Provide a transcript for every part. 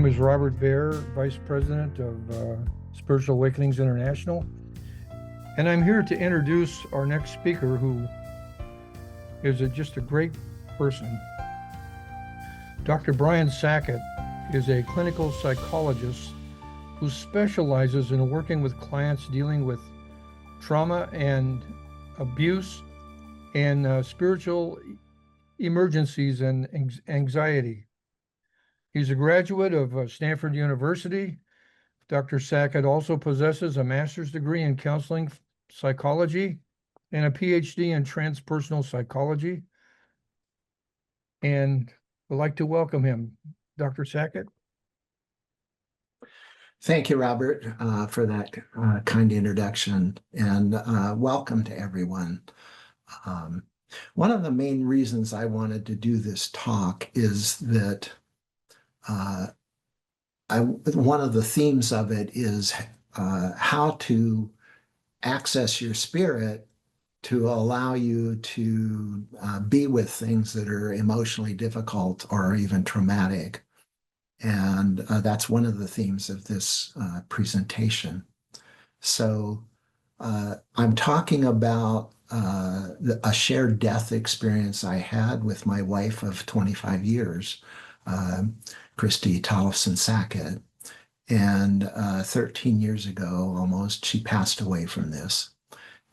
name is Robert Baer, Vice President of Spiritual Awakenings International, and I'm here to introduce our next speaker, who is just a great person. Dr. Brian Sackett is a clinical psychologist who specializes in working with clients dealing with trauma and abuse and spiritual emergencies and anxiety. He's a graduate of Stanford University. Dr. Sackett also possesses a master's degree in counseling psychology and a Ph.D. in transpersonal psychology. And I'd like to welcome him. Dr. Sackett. Thank you, Robert, for that kind introduction, and welcome to everyone. One of the main reasons I wanted to do this talk is that one of the themes of it is how to access your spirit to allow you to be with things that are emotionally difficult or even traumatic. And that's one of the themes of this presentation. So I'm talking about a shared death experience I had with my wife of 25 years, Kristi Sackett. And 13 years ago, almost, she passed away from this.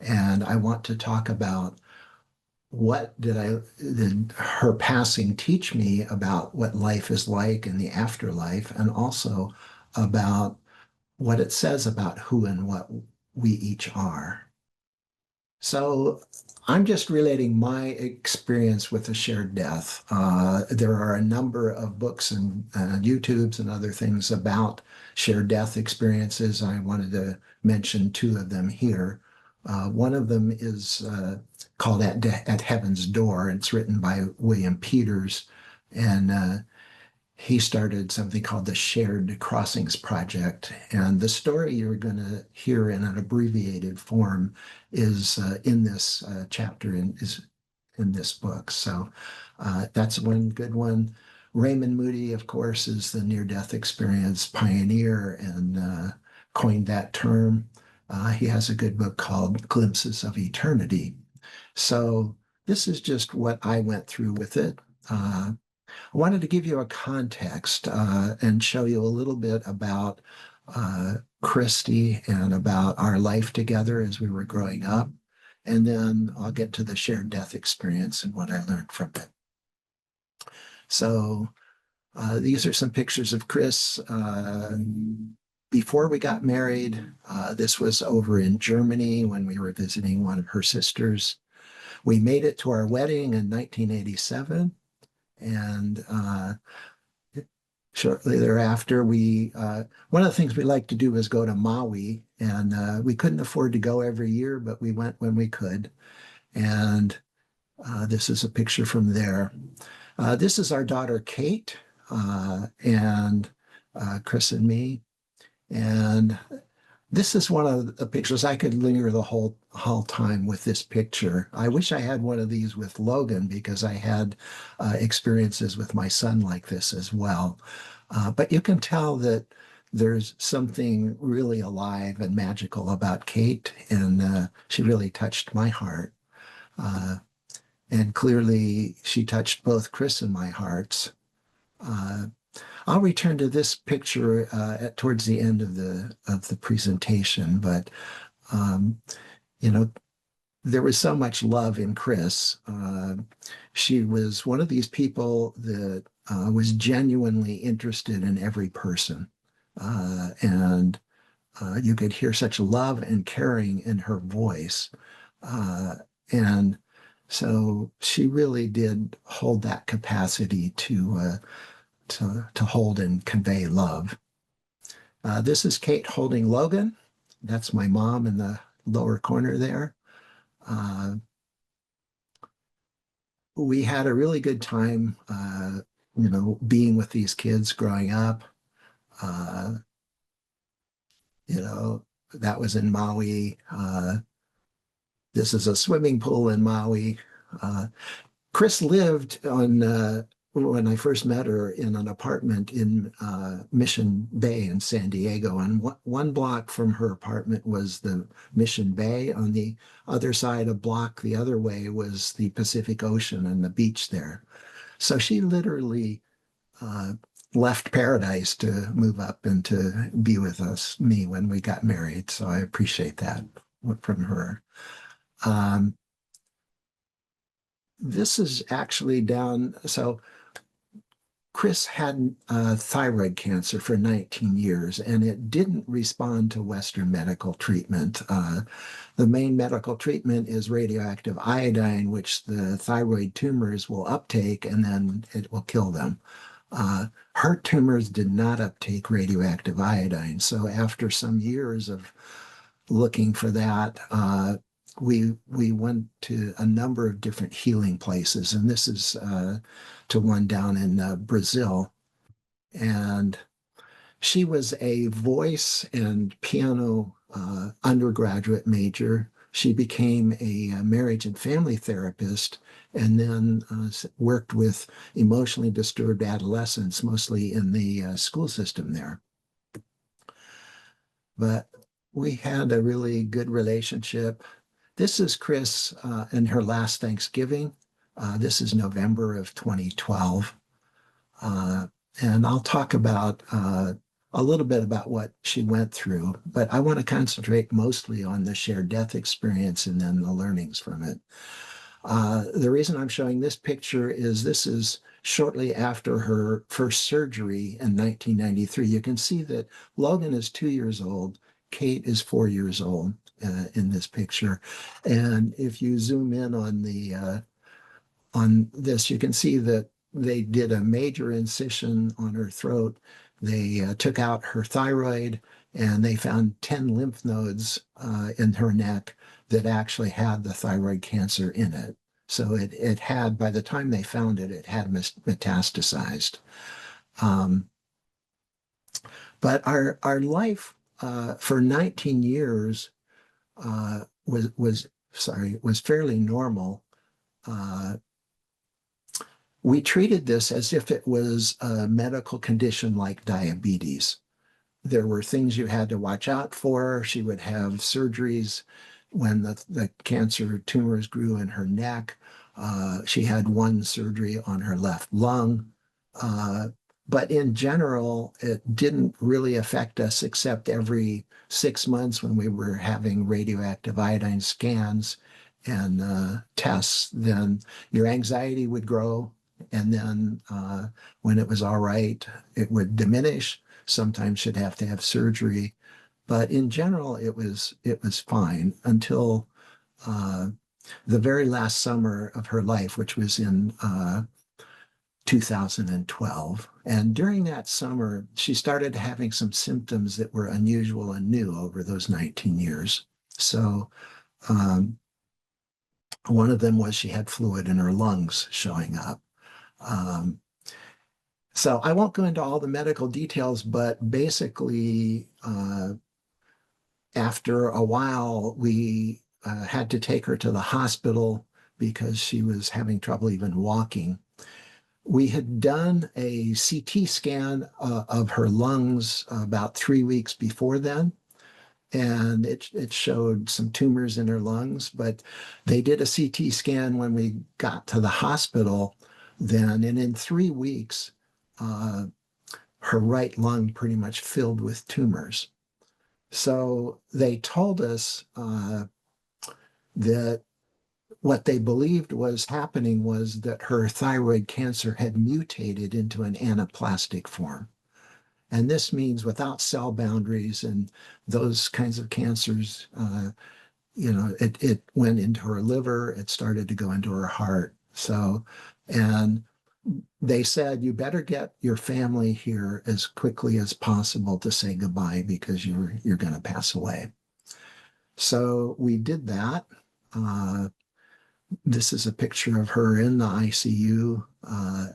And I want to talk about what did her passing teach me about what life is like in the afterlife, and also about what it says about who and what we each are. So I'm just relating my experience with a shared death. There are a number of books and YouTubes and other things about shared death experiences. I wanted to mention two of them here. One of them is called At Heaven's Door. It's written by William Peters, and he started something called the Shared Crossings Project. And the story you're going to hear in an abbreviated form is in this chapter, is in this book. So that's one good one. Raymond Moody, of course, is the near-death experience pioneer and coined that term. He has a good book called Glimpses of Eternity. So this is just what I went through with it. I wanted to give you a context and show you a little bit about Kristi and about our life together as we were growing up. And then I'll get to the shared death experience and what I learned from it. So these are some pictures of Kris before we got married. This was over in Germany when we were visiting one of her sisters. We made it to our wedding in 1987. And shortly thereafter, one of the things we like to do is go to Maui, and we couldn't afford to go every year, but we went when we could. And this is a picture from there. This is our daughter, Kate, and Kris and me. And this is one of the pictures. I could linger the whole time with this picture. I wish I had one of these with Logan, because I had experiences with my son like this as well. But you can tell that there's something really alive and magical about Kate, and she really touched my heart. And clearly she touched both Kris and my hearts. I'll return to this picture towards the end of the presentation, but there was so much love in Kris. She was one of these people that was genuinely interested in every person, and you could hear such love and caring in her voice, and so she really did hold that capacity to hold and convey love. This is Kate holding Logan. That's my mom in the lower corner there. We had a really good time, being with these kids growing up. That was in Maui. This is a swimming pool in Maui. Kris lived on when I first met her in an apartment in Mission Bay in San Diego. And one block from her apartment was the Mission Bay. On the other side, a block the other way, was the Pacific Ocean and the beach there. So she literally uh, left paradise to move up and to be with me, when we got married. So I appreciate that from her. Um, this is actually down. So Kris had thyroid cancer for 19 years, and it didn't respond to Western medical treatment. The main medical treatment is radioactive iodine, which the thyroid tumors will uptake, and then it will kill them. Her tumors did not uptake radioactive iodine. So after some years of looking for that, we went to a number of different healing places, and this is to one down in Brazil. And she was a voice and piano undergraduate major. She became a marriage and family therapist, and then worked with emotionally disturbed adolescents, mostly in the school system there. But we had a really good relationship. This is Kris in her last Thanksgiving. This is November of 2012. And I'll talk about a little bit about what she went through, but I want to concentrate mostly on the shared death experience and then the learnings from it. The reason I'm showing this picture is this is shortly after her first surgery in 1993. You can see that Logan is 2 years old. Kate is 4 years old in this picture. And if you zoom in on this, you can see that they did a major incision on her throat. They took out her thyroid, and they found 10 lymph nodes in her neck that actually had the thyroid cancer in it. So it had, by the time they found it, it had metastasized. But our life for 19 years was fairly normal. We treated this as if it was a medical condition like diabetes. There were things you had to watch out for. She would have surgeries when the cancer tumors grew in her neck. She had one surgery on her left lung. But in general, it didn't really affect us, except every 6 months when we were having radioactive iodine scans and tests. Then your anxiety would grow. And then when it was all right, it would diminish. Sometimes she'd have to have surgery. But in general, it was fine until the very last summer of her life, which was in 2012. And during that summer, she started having some symptoms that were unusual and new over those 19 years. So one of them was she had fluid in her lungs showing up. So I won't go into all the medical details, but basically, after a while, we had to take her to the hospital because she was having trouble even walking. We had done a CT scan of her lungs about 3 weeks before then, and it showed some tumors in her lungs, but they did a CT scan when we got to the hospital then, and in 3 weeks, her right lung pretty much filled with tumors. So they told us that what they believed was happening was that her thyroid cancer had mutated into an anaplastic form. And this means without cell boundaries, and those kinds of cancers, it went into her liver, it started to go into her heart. So, and they said, you better get your family here as quickly as possible to say goodbye because you're going to pass away. So we did that. This is a picture of her in the ICU,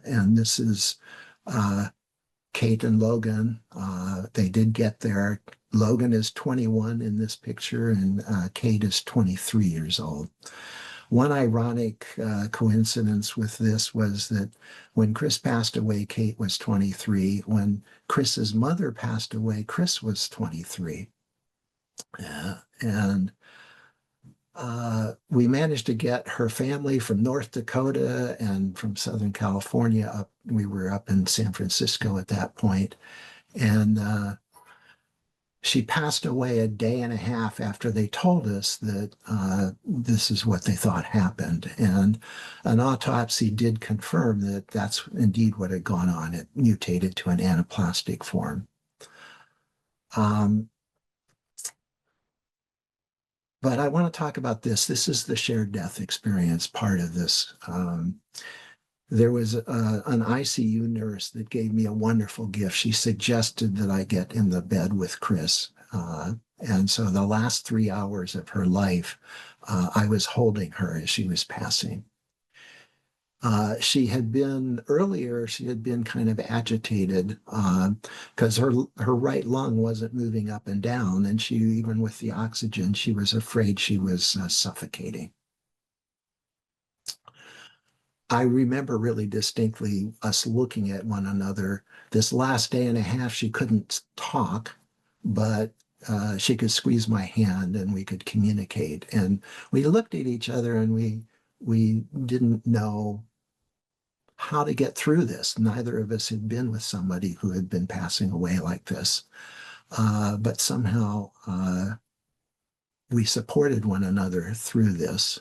and this is Kate and Logan. They did get there. Logan is 21 in this picture, and Kate is 23 years old. One ironic coincidence with this was that when Kris passed away, Kate was 23. When Kris's mother passed away, Kris was 23. And we managed to get her family from North Dakota and from Southern California up. We were up in San Francisco at that point. And she passed away a day and a half after they told us that this is what they thought happened. And an autopsy did confirm that that's indeed what had gone on. It mutated to an anaplastic form. But I want to talk about this. This is the shared death experience part of this. There was an ICU nurse that gave me a wonderful gift. She suggested that I get in the bed with Kris. And so the last 3 hours of her life, I was holding her as she was passing. She had been kind of agitated because her right lung wasn't moving up and down. And she, even with the oxygen, she was afraid she was suffocating. I remember really distinctly us looking at one another. This last day and a half, she couldn't talk, but she could squeeze my hand and we could communicate. And we looked at each other and we didn't know how to get through this. Neither of us had been with somebody who had been passing away like this. But somehow we supported one another through this.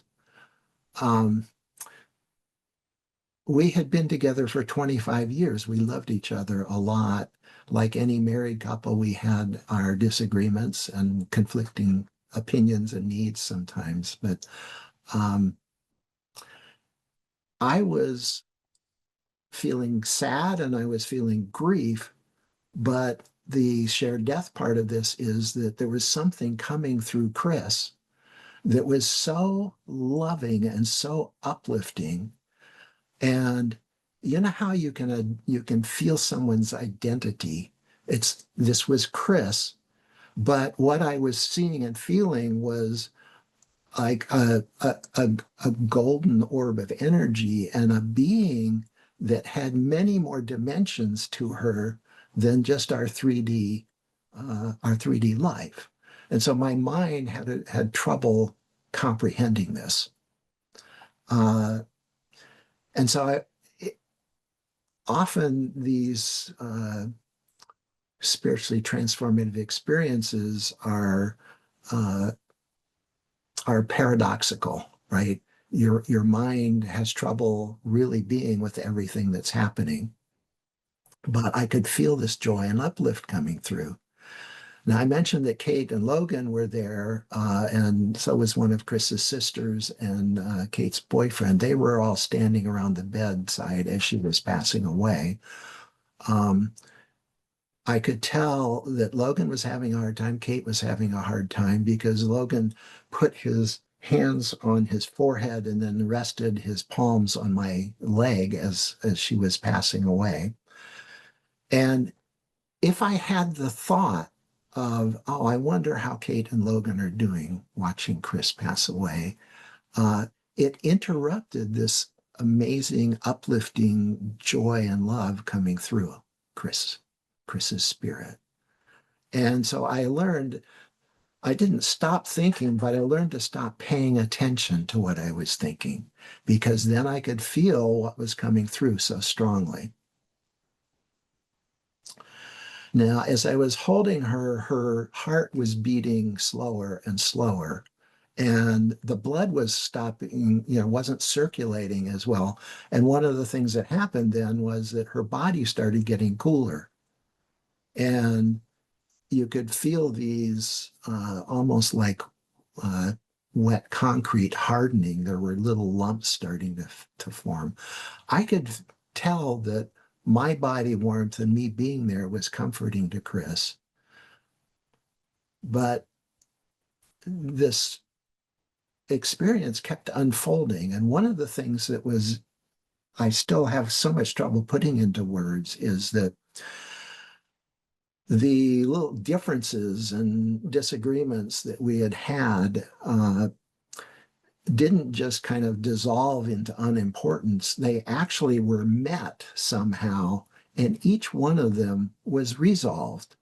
We had been together for 25 years. We loved each other a lot. Like any married couple, we had our disagreements and conflicting opinions and needs sometimes. But I was feeling sad and I was feeling grief. But the shared death part of this is that there was something coming through Kris that was so loving and so uplifting. And you know how you can feel someone's identity. This was Kris, but what I was seeing and feeling was like a golden orb of energy and a being that had many more dimensions to her than just our 3D life. And so my mind had trouble comprehending this. And so often these spiritually transformative experiences are paradoxical, right? Your mind has trouble really being with everything that's happening. But I could feel this joy and uplift coming through. Now, I mentioned that Kate and Logan were there, and so was one of Kris's sisters and Kate's boyfriend. They were all standing around the bedside as she was passing away. I could tell that Logan was having a hard time. Kate was having a hard time because Logan put his hands on his forehead and then rested his palms on my leg as she was passing away. And if I had the thought of, oh, I wonder how Kate and Logan are doing watching Kris pass away, it interrupted this amazing, uplifting joy and love coming through Kris's spirit. And so I didn't stop thinking, but I learned to stop paying attention to what I was thinking, because then I could feel what was coming through so strongly. Now, as I was holding her, her heart was beating slower and slower, and the blood was stopping, wasn't circulating as well. And one of the things that happened then was that her body started getting cooler. And you could feel these almost like wet concrete hardening. There were little lumps starting to form. I could tell that my body warmth and me being there was comforting to Kris. But this experience kept unfolding. And one of the things that I still have so much trouble putting into words is that the little differences and disagreements that we had didn't just kind of dissolve into unimportance. They actually were met somehow, and each one of them was resolved.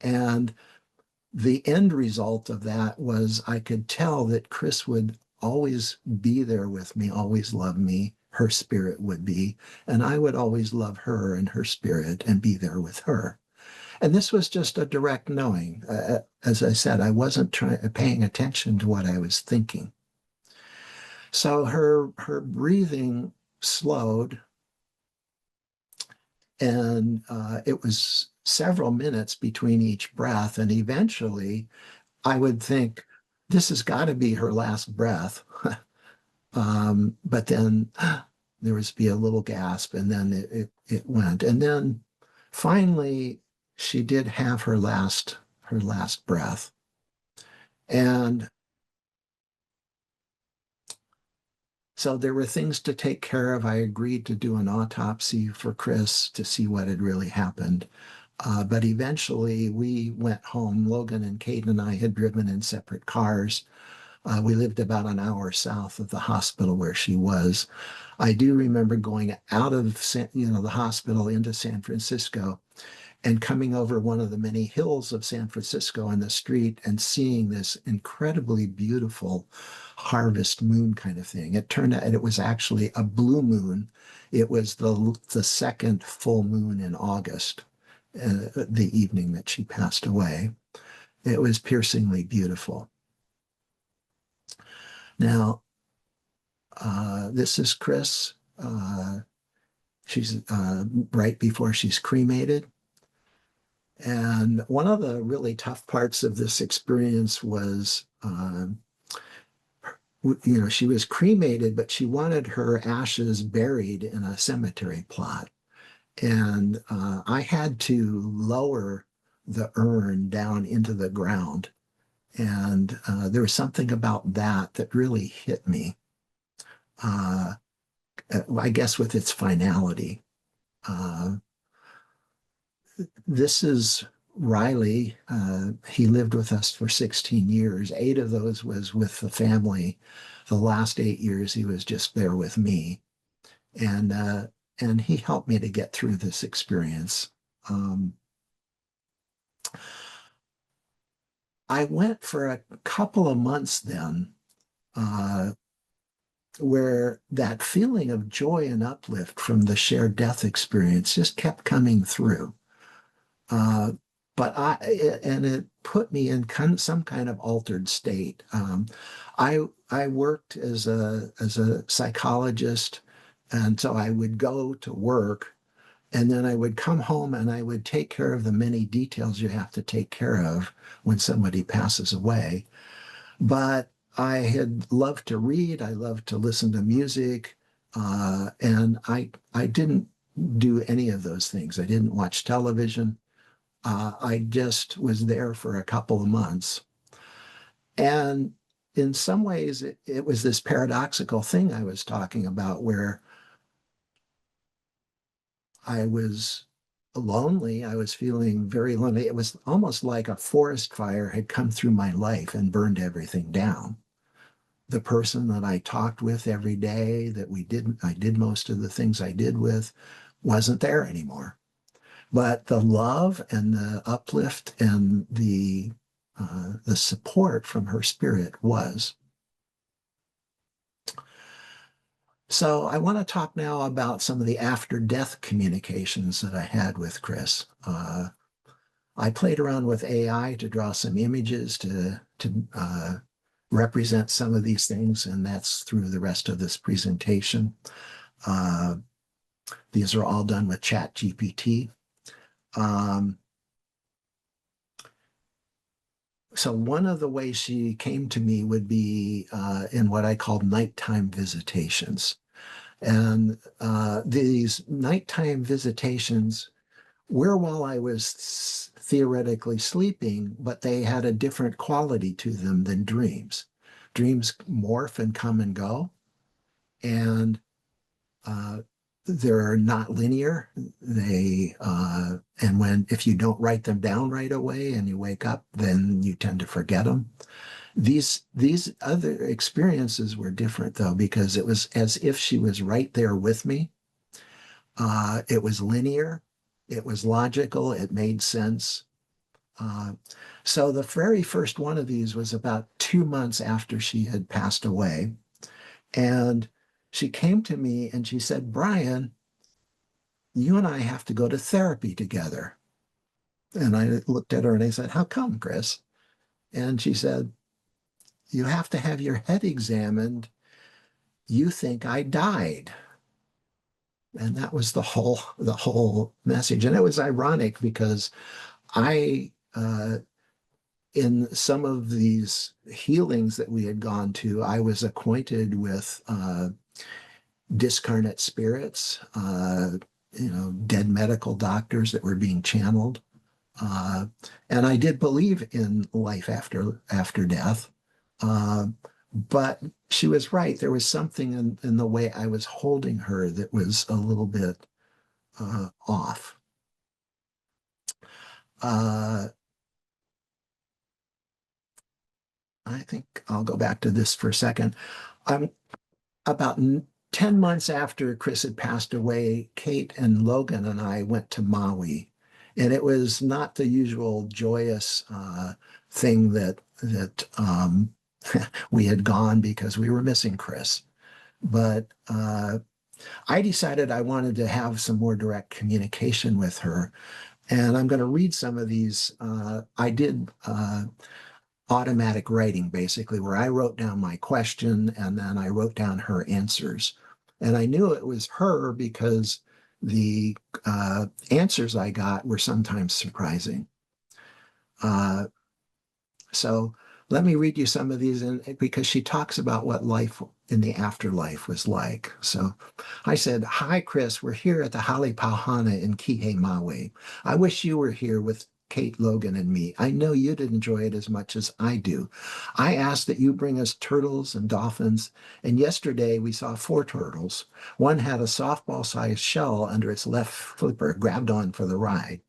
And the end result of that was I could tell that Kris would always be there with me, always love me. Her spirit would be, and I would always love her and her spirit and be there with her. And this was just a direct knowing. As I said, I wasn't paying attention to what I was thinking. So her breathing slowed, and it was several minutes between each breath. And eventually, I would think this has got to be her last breath. But then there was be a little gasp, and then it went. And then finally, she did have her last breath. And so there were things to take care of. I agreed to do an autopsy for Kris to see what had really happened. But eventually we went home. Logan and Kate and I had driven in separate cars. We lived about an hour south of the hospital where she was. I do remember going out of the hospital into San Francisco and coming over one of the many hills of San Francisco in the street and seeing this incredibly beautiful harvest moon kind of thing. It turned out it was actually a blue moon. It was the second full moon in August, the evening that she passed away. It was piercingly beautiful. Now, this is Kris. She's right before she's cremated. And one of the really tough parts of this experience was, she was cremated, but she wanted her ashes buried in a cemetery plot. And I had to lower the urn down into the ground. And there was something about that really hit me, I guess with its finality. This is Riley. He lived with us for 16 years. 8 of those was with the family. The last 8 years, he was just there with me. And he helped me to get through this experience. I went for a couple of months then where that feeling of joy and uplift from the shared death experience just kept coming through. But it put me in some kind of altered state. I worked as a psychologist, and so I would go to work, and then I would come home and I would take care of the many details you have to take care of when somebody passes away. But I had loved to read, I loved to listen to music, and I didn't do any of those things. I didn't watch television. I just was there for a couple of months. And in some ways, it was this paradoxical thing I was talking about where I was lonely. I was feeling very lonely. It was almost like a forest fire had come through my life and burned everything down. The person that I talked with every day, I did most of the things I did with, wasn't there anymore. But the love and the uplift and the support from her spirit was. So I want to talk now about some of the after-death communications that I had with Kris. I played around with AI to draw some images to represent some of these things, and that's through the rest of this presentation. These are all done with ChatGPT. So one of the ways she came to me would be in what I called nighttime visitations. And these nighttime visitations were while I was theoretically sleeping, but they had a different quality to them than dreams. Dreams morph and come and go, and they're not linear. And if you don't write them down right away and you wake up, then you tend to forget them. These other experiences were different though, because it was as if she was right there with me. It was linear, it was logical, it made sense. Uh, so the very first one of these was about 2 months after she had passed away. And she came to me and she said, Brian, you and I have to go to therapy together. And I looked at her and I said, how come, Kris? And she said, you have to have your head examined. You think I died. And that was the whole message. And it was ironic because I in some of these healings that we had gone to, I was acquainted with discarnate spirits, dead medical doctors that were being channeled. Uh, and I did believe in life after death. Uh, but she was right. There was something in the way I was holding her that was a little bit off. Uh, I think I'll go back to this for a second. I'm about 10 months after Kris had passed away, Kate and Logan and I went to Maui. And it was not the usual joyous thing that we had gone because we were missing Kris. But I decided I wanted to have some more direct communication with her. And I'm going to read some of these. I did automatic writing, basically, where I wrote down my question and then I wrote down her answers. And I knew it was her because the answers I got were sometimes surprising. Uh, so let me read you some of these because she talks about what life in the afterlife was like. So I said, hi, Kris, we're here at the Hale Pauhana in Kihei, Maui. I wish you were here with Kate, Logan, and me. I know you'd enjoy it as much as I do. I asked that you bring us turtles and dolphins, and yesterday we saw 4 turtles. One had a softball-sized shell under its left flipper, grabbed on for the ride.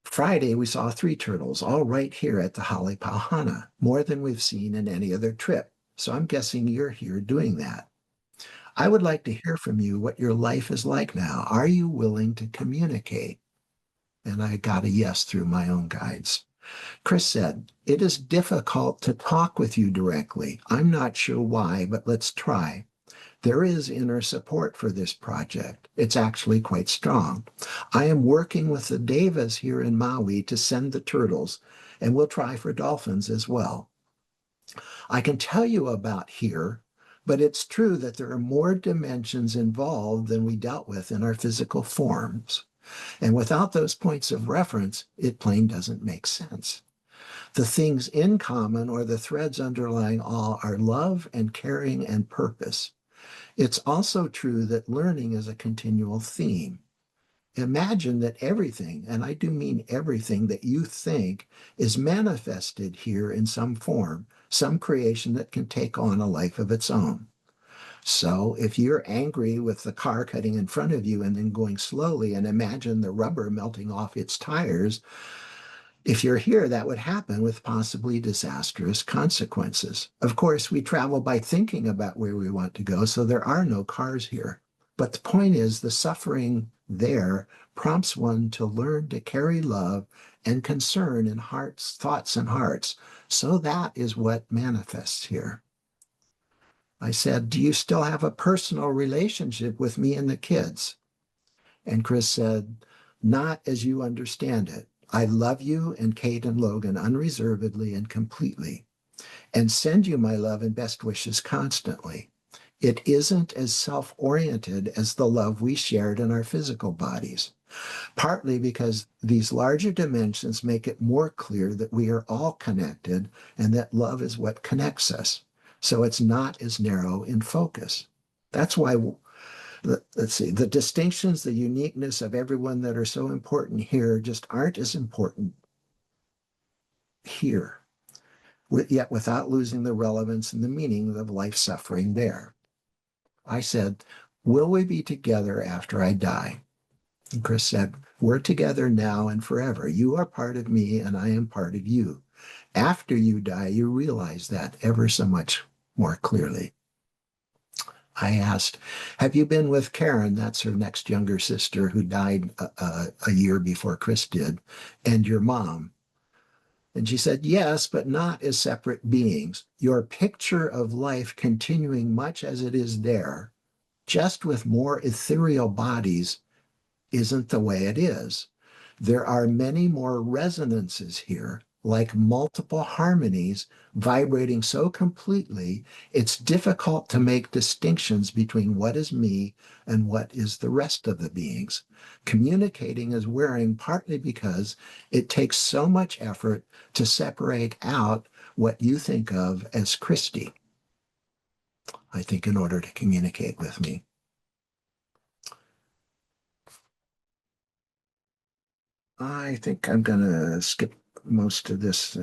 Friday, we saw 3 turtles, all right here at the Hale Pauhana, more than we've seen in any other trip. So I'm guessing you're here doing that. I would like to hear from you what your life is like now. Are you willing to communicate? And I got a yes through my own guides. Kris said, it is difficult to talk with you directly. I'm not sure why, but let's try. There is inner support for this project. It's actually quite strong. I am working with the Devas here in Maui to send the turtles, and we'll try for dolphins as well. I can tell you about here, but it's true that there are more dimensions involved than we dealt with in our physical forms. And without those points of reference, it plain doesn't make sense. The things in common or the threads underlying all are love and caring and purpose. It's also true that learning is a continual theme. Imagine that everything, and I do mean everything that you think, is manifested here in some form, some creation that can take on a life of its own. So if you're angry with the car cutting in front of you and then going slowly and imagine the rubber melting off its tires, if you're here, that would happen with possibly disastrous consequences. Of course, we travel by thinking about where we want to go, so there are no cars here. But the point is, the suffering there prompts one to learn to carry love and concern in hearts, thoughts, and hearts. So that is what manifests here. I said, do you still have a personal relationship with me and the kids? And Kris said, not as you understand it. I love you and Kate and Logan unreservedly and completely, and send you my love and best wishes constantly. It isn't as self-oriented as the love we shared in our physical bodies, partly because these larger dimensions make it more clear that we are all connected and that love is what connects us. So it's not as narrow in focus. That's why, let's see, the distinctions, the uniqueness of everyone that are so important here just aren't as important here, yet without losing the relevance and the meaning of life suffering there. I said, will we be together after I die? And Kris said, we're together now and forever. You are part of me and I am part of you. After you die, you realize that ever so much more clearly. I asked, have you been with Karen? That's her next younger sister who died a year before Kris did, and your mom. And she said, yes, but not as separate beings. Your picture of life continuing much as it is there, just with more ethereal bodies, isn't the way it is. There are many more resonances here, like multiple harmonies vibrating so completely, it's difficult to make distinctions between what is me and what is the rest of the beings. Communicating is wearing partly because it takes so much effort to separate out what you think of as Kristi, I think, in order to communicate with me. I think I'm going to skip most of this.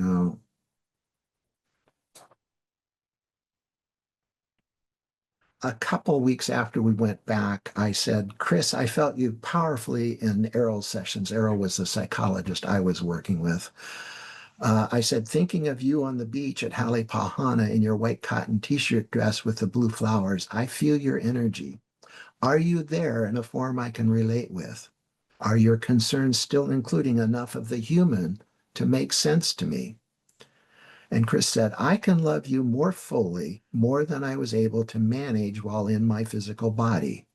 A couple weeks after we went back, I said, Kris, I felt you powerfully in Errol's sessions. Errol was the psychologist I was working with. I said, thinking of you on the beach at Halipahana in your white cotton t-shirt dress with the blue flowers, I feel your energy. Are you there in a form I can relate with? Are your concerns still including enough of the human to make sense to me? And Kris said, I can love you more fully, more than I was able to manage while in my physical body,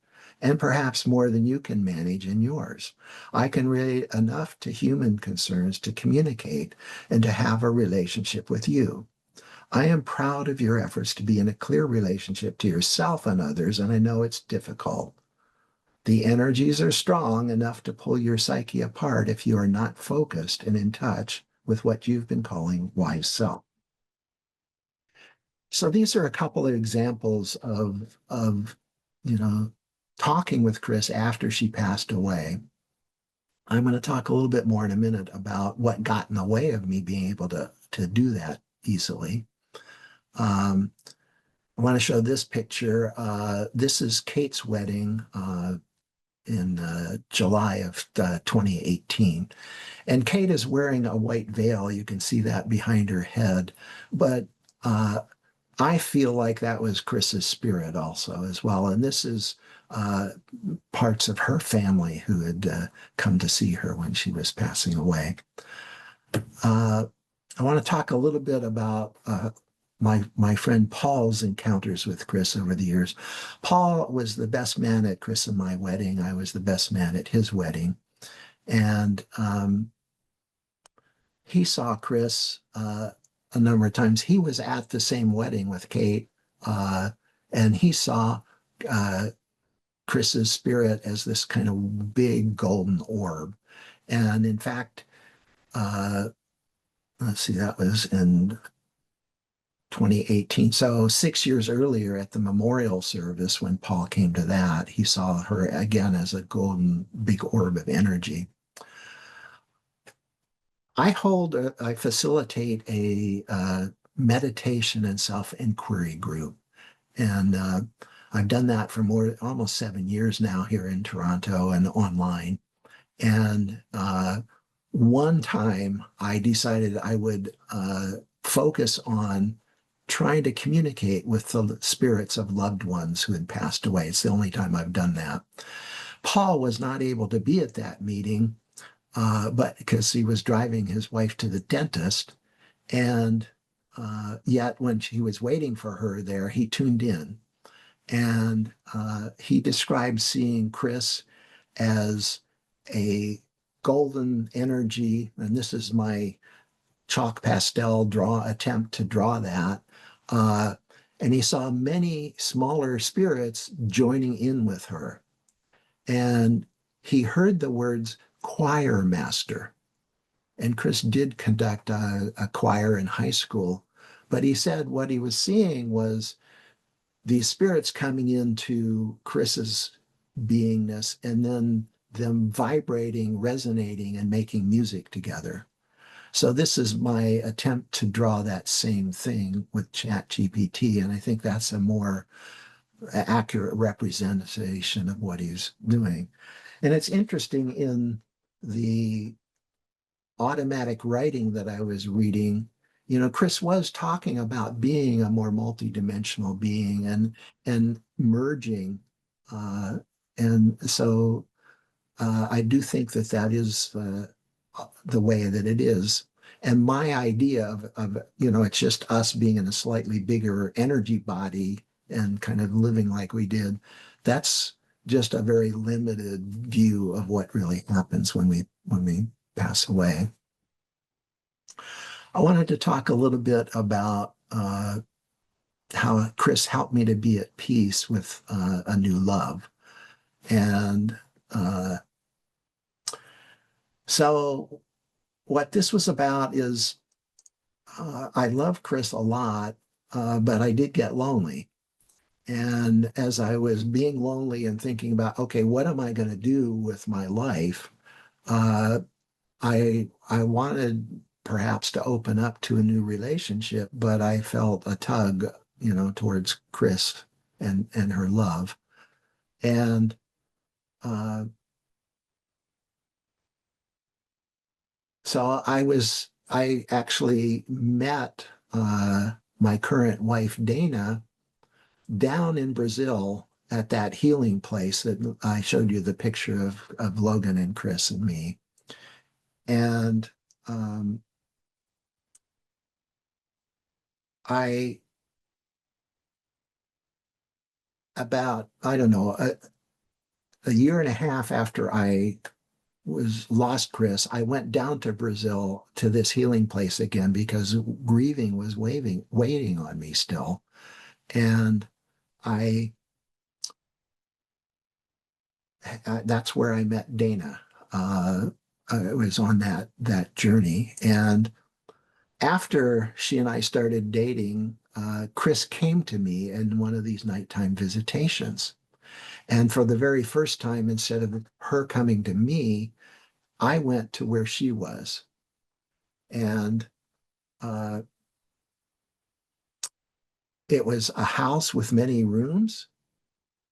and perhaps more than you can manage in yours. I can relate enough to human concerns to communicate and to have a relationship with you. I am proud of your efforts to be in a clear relationship to yourself and others, and I know it's difficult. The energies are strong enough to pull your psyche apart if you are not focused and in touch with what you've been calling wise self. So these are a couple of examples of you know talking with Kris after she passed away. I'm going to talk a little bit more in a minute about what got in the way of me being able to do that easily. I want to show this picture. This is Kate's wedding in July of 2018. And Kate is wearing a white veil. You can see that behind her head. But I feel like that was Kris's spirit also as well. And this is parts of her family who had come to see her when she was passing away. I want to talk a little bit about my friend Paul's encounters with Kris over the years. Paul was the best man at Kris and my wedding. I was the best man at his wedding. And he saw Kris a number of times. He was at the same wedding with Kate, and he saw Kris's spirit as this kind of big golden orb. And in fact, let's see, that was in 2018. So 6 years earlier at the memorial service, when Paul came to that, he saw her again as a golden big orb of energy. I facilitate a meditation and self-inquiry group. And I've done that for almost 7 years now here in Toronto and online. And one time I decided I would focus on trying to communicate with the spirits of loved ones who had passed away. It's the only time I've done that. Paul was not able to be at that meeting, but because he was driving his wife to the dentist. And yet when he was waiting for her there, he tuned in. And he described seeing Kris as a golden energy. And this is my chalk pastel attempt to draw that. And he saw many smaller spirits joining in with her. And he heard the words choir master. And Kris did conduct a choir in high school. But he said what he was seeing was these spirits coming into Kris's beingness and then them vibrating, resonating, and making music together. So this is my attempt to draw that same thing with ChatGPT, and I think that's a more accurate representation of what he's doing. And it's interesting, in the automatic writing that I was reading, Kris was talking about being a more multidimensional being and merging. Uh, and so I do think that that is the way that it is. And my idea of it's just us being in a slightly bigger energy body and kind of living like we did, that's just a very limited view of what really happens when we pass away. I wanted to talk a little bit about how Kris helped me to be at peace with a new love. And so what this was about is I love Kris a lot, but I did get lonely. And as I was being lonely and thinking about, okay, what am I going to do with my life? Uh, I wanted perhaps to open up to a new relationship, but I felt a tug, towards Kris and her love. And uh, so I actually met my current wife, Dana, down in Brazil at that healing place that I showed you the picture of Logan and Kris and me. And I, about, I don't know, a year and a half after I was lost Kris, I went down to Brazil to this healing place again because grieving was waiting on me still. And I that's where I met Dana. I was on that journey, and after she and I started dating, Kris came to me in one of these nighttime visitations, and for the very first time, instead of her coming to me, I went to where she was, and uh, it was a house with many rooms,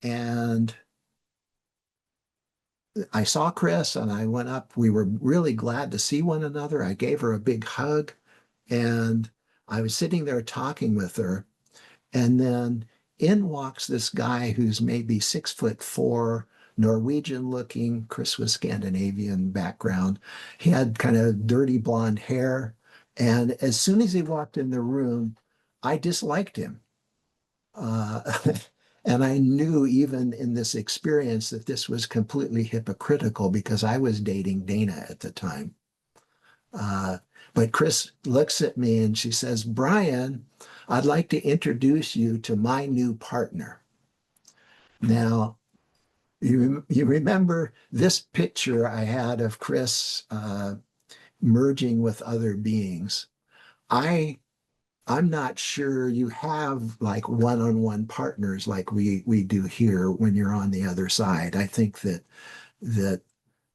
and I saw Kris and I went up. We were really glad to see one another. I gave her a big hug and I was sitting there talking with her. And then in walks this guy who's maybe 6'4", Norwegian looking. Kris was Scandinavian background. He had kind of dirty blonde hair. And as soon as he walked in the room, I disliked him. Uh, and I knew even in this experience that this was completely hypocritical because I was dating Dana at the time. Uh, but Kris looks at me and she says, Brian, I'd like to introduce you to my new partner. Now, you remember this picture I had of Kris merging with other beings. I I'm not sure you have like one-on-one partners like we do here when you're on the other side. I think that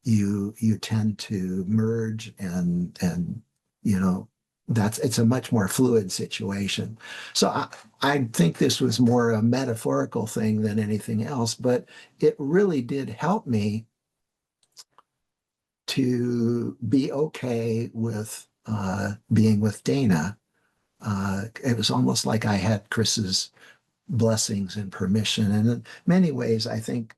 you tend to merge and you know it's a much more fluid situation. So I think this was more a metaphorical thing than anything else, but it really did help me to be okay with being with Dana. It was almost like I had Kris's blessings and permission. And in many ways, I think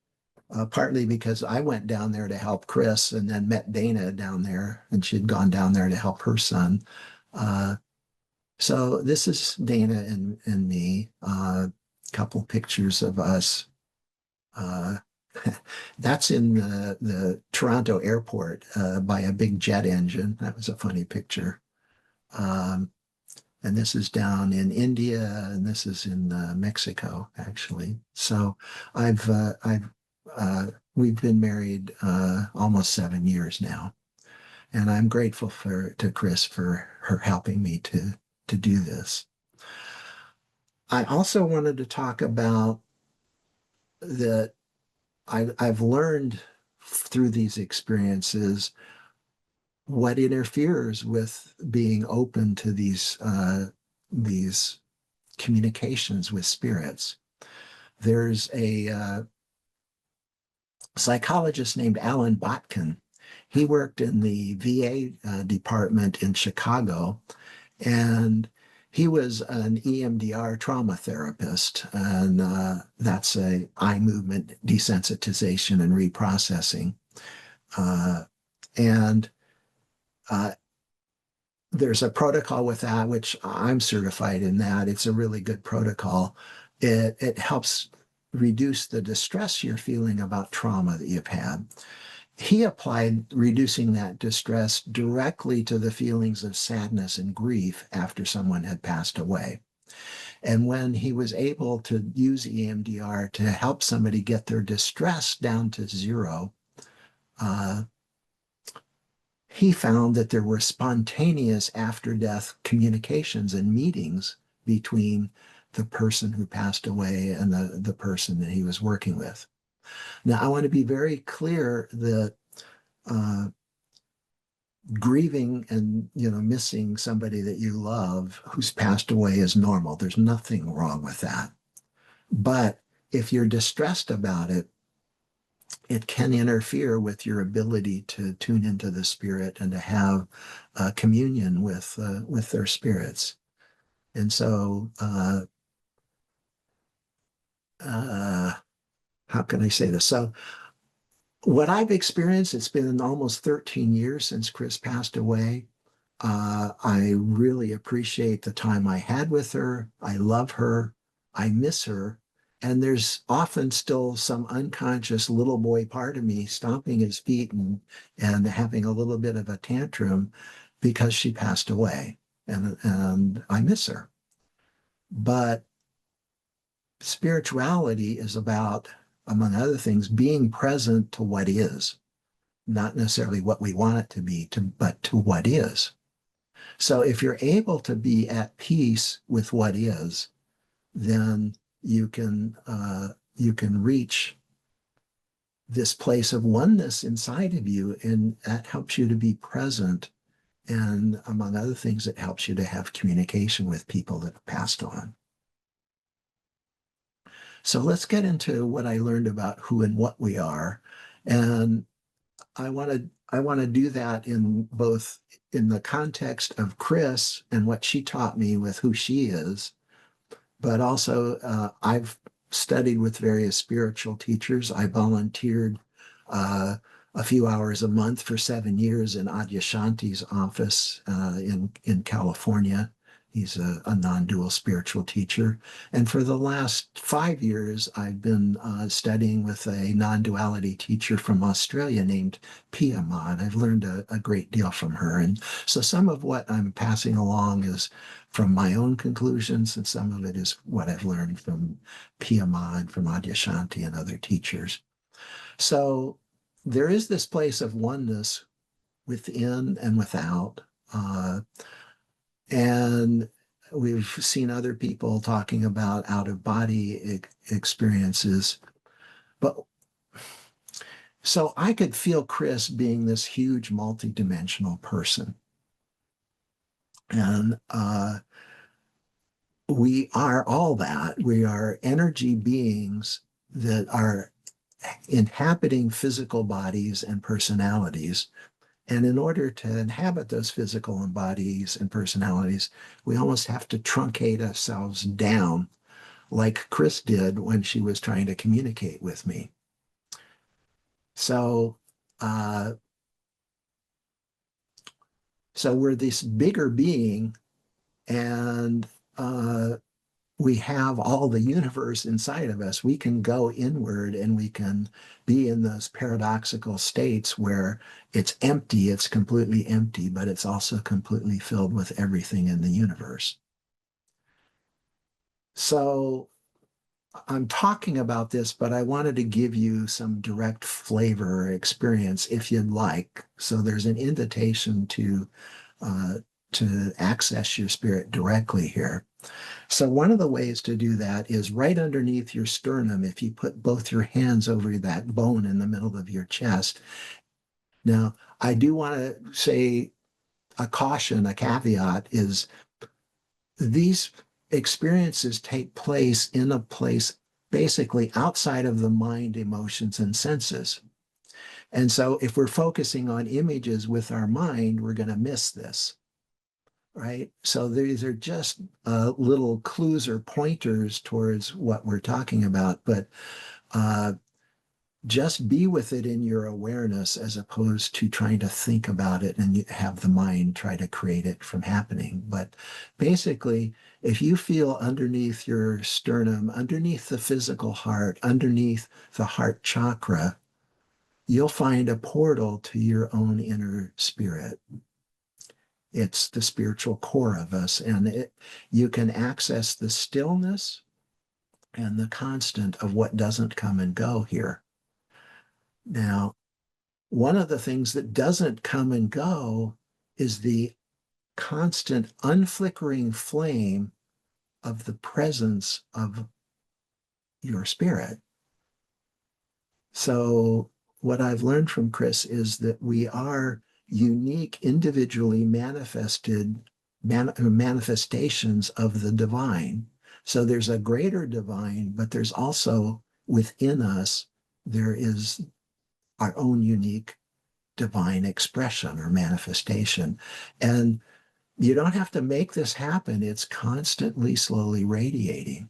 partly because I went down there to help Kris and then met Dana down there, and she'd gone down there to help her son. Uh, so this is Dana and me. A couple pictures of us. Uh, that's in the Toronto airport by a big jet engine. That was a funny picture. Um, and this is down in India, and this is in Mexico, actually. So I've we've been married almost 7 years now, and I'm grateful to Kris for her helping me to do this. I also wanted to talk about that I've learned through these experiences what interferes with being open to these communications with spirits. There's a psychologist named Alan Botkin. He worked in the VA department in Chicago, And he was an EMDR trauma therapist, and that's a eye movement desensitization and reprocessing. Uh, and there's a protocol with that, which I'm certified in that. It's a really good protocol. It helps reduce the distress you're feeling about trauma that you've had. He applied reducing that distress directly to the feelings of sadness and grief after someone had passed away. And when he was able to use EMDR to help somebody get their distress down to zero, uh, he found that there were spontaneous after death communications and meetings between the person who passed away and the person that he was working with. Now, I want to be very clear that uh, grieving and missing somebody that you love who's passed away is normal. There's nothing wrong with that. But if you're distressed about it, it can interfere with your ability to tune into the spirit and to have communion with their spirits. And so, how can I say this? So, what I've experienced, it's been almost 13 years since Kris passed away. I really appreciate the time I had with her. I love her. I miss her. And there's often still some unconscious little boy part of me stomping his feet and having a little bit of a tantrum because she passed away. And I miss her. But spirituality is about, among other things, being present to what is, not necessarily what we want it to be, but to what is. So if you're able to be at peace with what is, then you can reach this place of oneness inside of you, and that helps you to be present. And among other things, it helps you to have communication with people that have passed on. So let's get into what I learned about who and what we are. And I want to do that in both in the context of Kris and what she taught me with who she is, but also I've studied with various spiritual teachers. I volunteered a few hours a month for 7 years in Adyashanti's office in California. He's a non-dual spiritual teacher. And for the last 5 years, I've been studying with a non-duality teacher from Australia named Pia Ma, and I've learned a great deal from her. And so some of what I'm passing along is from my own conclusions, and some of it is what I've learned from Pia Ma and from Adyashanti and other teachers. So there is this place of oneness within and without. And we've seen other people talking about out of body experiences. But so I could feel Kris being this huge multidimensional person. And we are all that. We are energy beings that are inhabiting physical bodies and personalities. And in order to inhabit those physical bodies and personalities, we almost have to truncate ourselves down like Kris did when she was trying to communicate with me. So, so we're this bigger being, and we have all the universe inside of us. We can go inward and we can be in those paradoxical states where it's empty, it's completely empty, but it's also completely filled with everything in the universe. So I'm talking about this, but I wanted to give you some direct flavor or experience if you'd like. So there's an invitation to access your spirit directly here. So one of the ways to do that is right underneath your sternum, if you put both your hands over that bone in the middle of your chest. Now, I do want to say a caution, a caveat is these experiences take place in a place basically outside of the mind, emotions, and senses. And so if we're focusing on images with our mind, we're going to miss this. right? So these are just little clues or pointers towards what we're talking about, but uh, just be with it in your awareness as opposed to trying to think about it and have the mind try to create it from happening. But basically, if you feel underneath your sternum, underneath the physical heart, underneath the heart chakra, you'll find a portal to your own inner spirit. It's the spiritual core of us, and you can access the stillness and the constant of what doesn't come and go here. Now, one of the things that doesn't come and go is the constant unflickering flame of the presence of your spirit. So what I've learned from Kris is that we are unique, individually manifestations of the divine. So there's a greater divine, but there's also within us, there is our own unique divine expression or manifestation. And you don't have to make this happen. It's constantly, slowly radiating.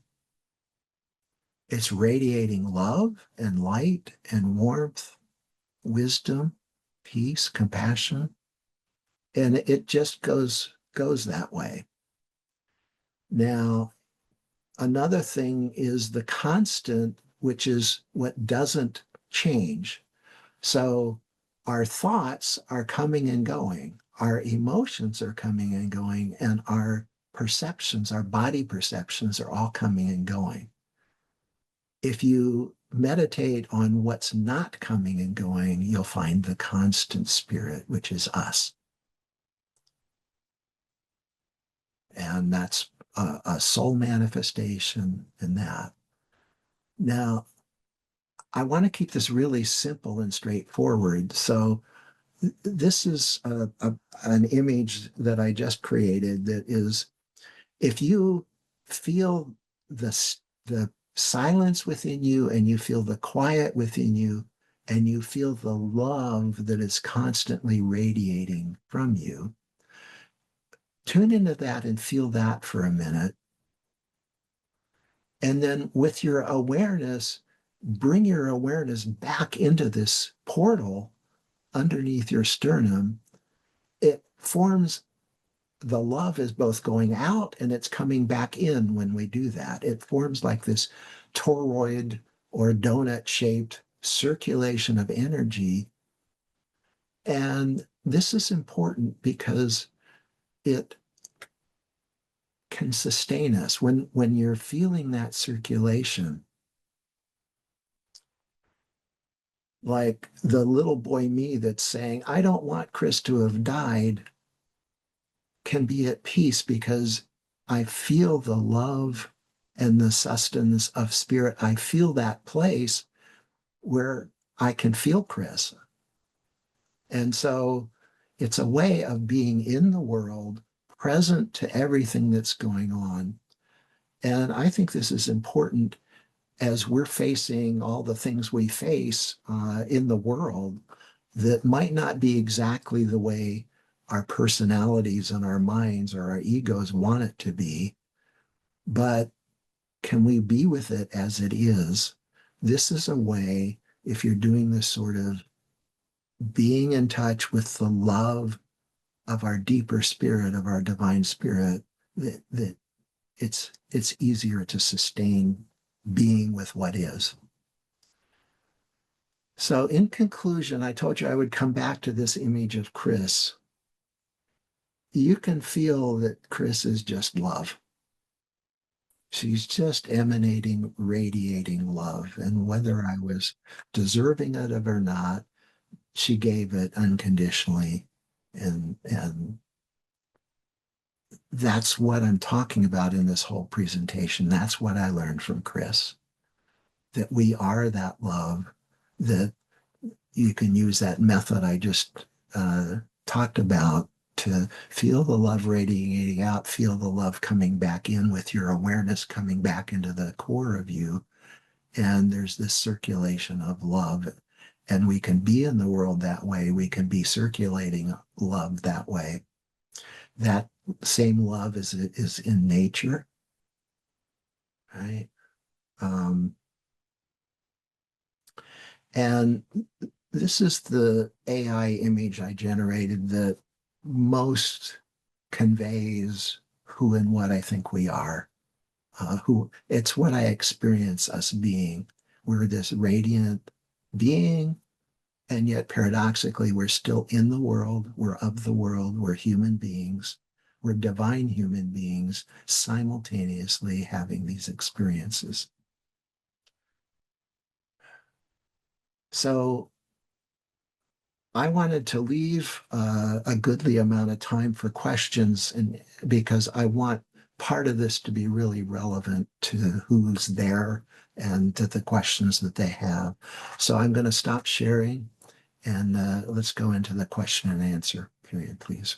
It's radiating love and light and warmth, wisdom, peace, compassion. And it just goes that way. Now, another thing is the constant, which is what doesn't change. So our thoughts are coming and going, our emotions are coming and going, and our perceptions, our body perceptions are all coming and going. If you meditate on what's not coming and going, you'll find the constant spirit, which is us. And that's a soul manifestation in that. Now, I want to keep this really simple and straightforward. So this is an image that I just created that is, if you feel the silence within you and you feel the quiet within you and you feel the love that is constantly radiating from you, tune into that and feel that for a minute. And then with your awareness, bring your awareness back into this portal underneath your sternum. It forms, the love is both going out and it's coming back in when we do that. It forms like this toroid or donut shaped circulation of energy. And this is important because it can sustain us. When you're feeling that circulation, like the little boy me that's saying, I don't want Kris to have died, can be at peace because I feel the love and the sustenance of spirit. I feel that place where I can feel Kris. And so it's a way of being in the world, present to everything that's going on. And I think this is important as we're facing all the things we face in the world that might not be exactly the way our personalities and our minds or our egos want it to be, but can we be with it as it is? This is a way, if you're doing this sort of being in touch with the love of our deeper spirit, of our divine spirit, that it's easier to sustain being with what is. So in conclusion, I told you I would come back to this image of Kris. You can feel that Kris is just love. She's just emanating, radiating love. And whether I was deserving of it or not, she gave it unconditionally. And that's what I'm talking about in this whole presentation. That's what I learned from Kris, that we are that love, that you can use that method I just talked about to feel the love radiating out, feel the love coming back in with your awareness coming back into the core of you. And there's this circulation of love. And we can be in the world that way. We can be circulating love that way. that same love is in nature, right? Um, and this is the AI image I generated that most conveys who and what I think we are. Who it's what I experience us being. We're this radiant being, and yet paradoxically, we're still in the world. We're of the world. We're human beings. We're divine human beings simultaneously having these experiences. So I wanted to leave a goodly amount of time for questions, and because I want part of this to be really relevant to who's there and to the questions that they have. So I'm going to stop sharing and let's go into the question and answer period, please.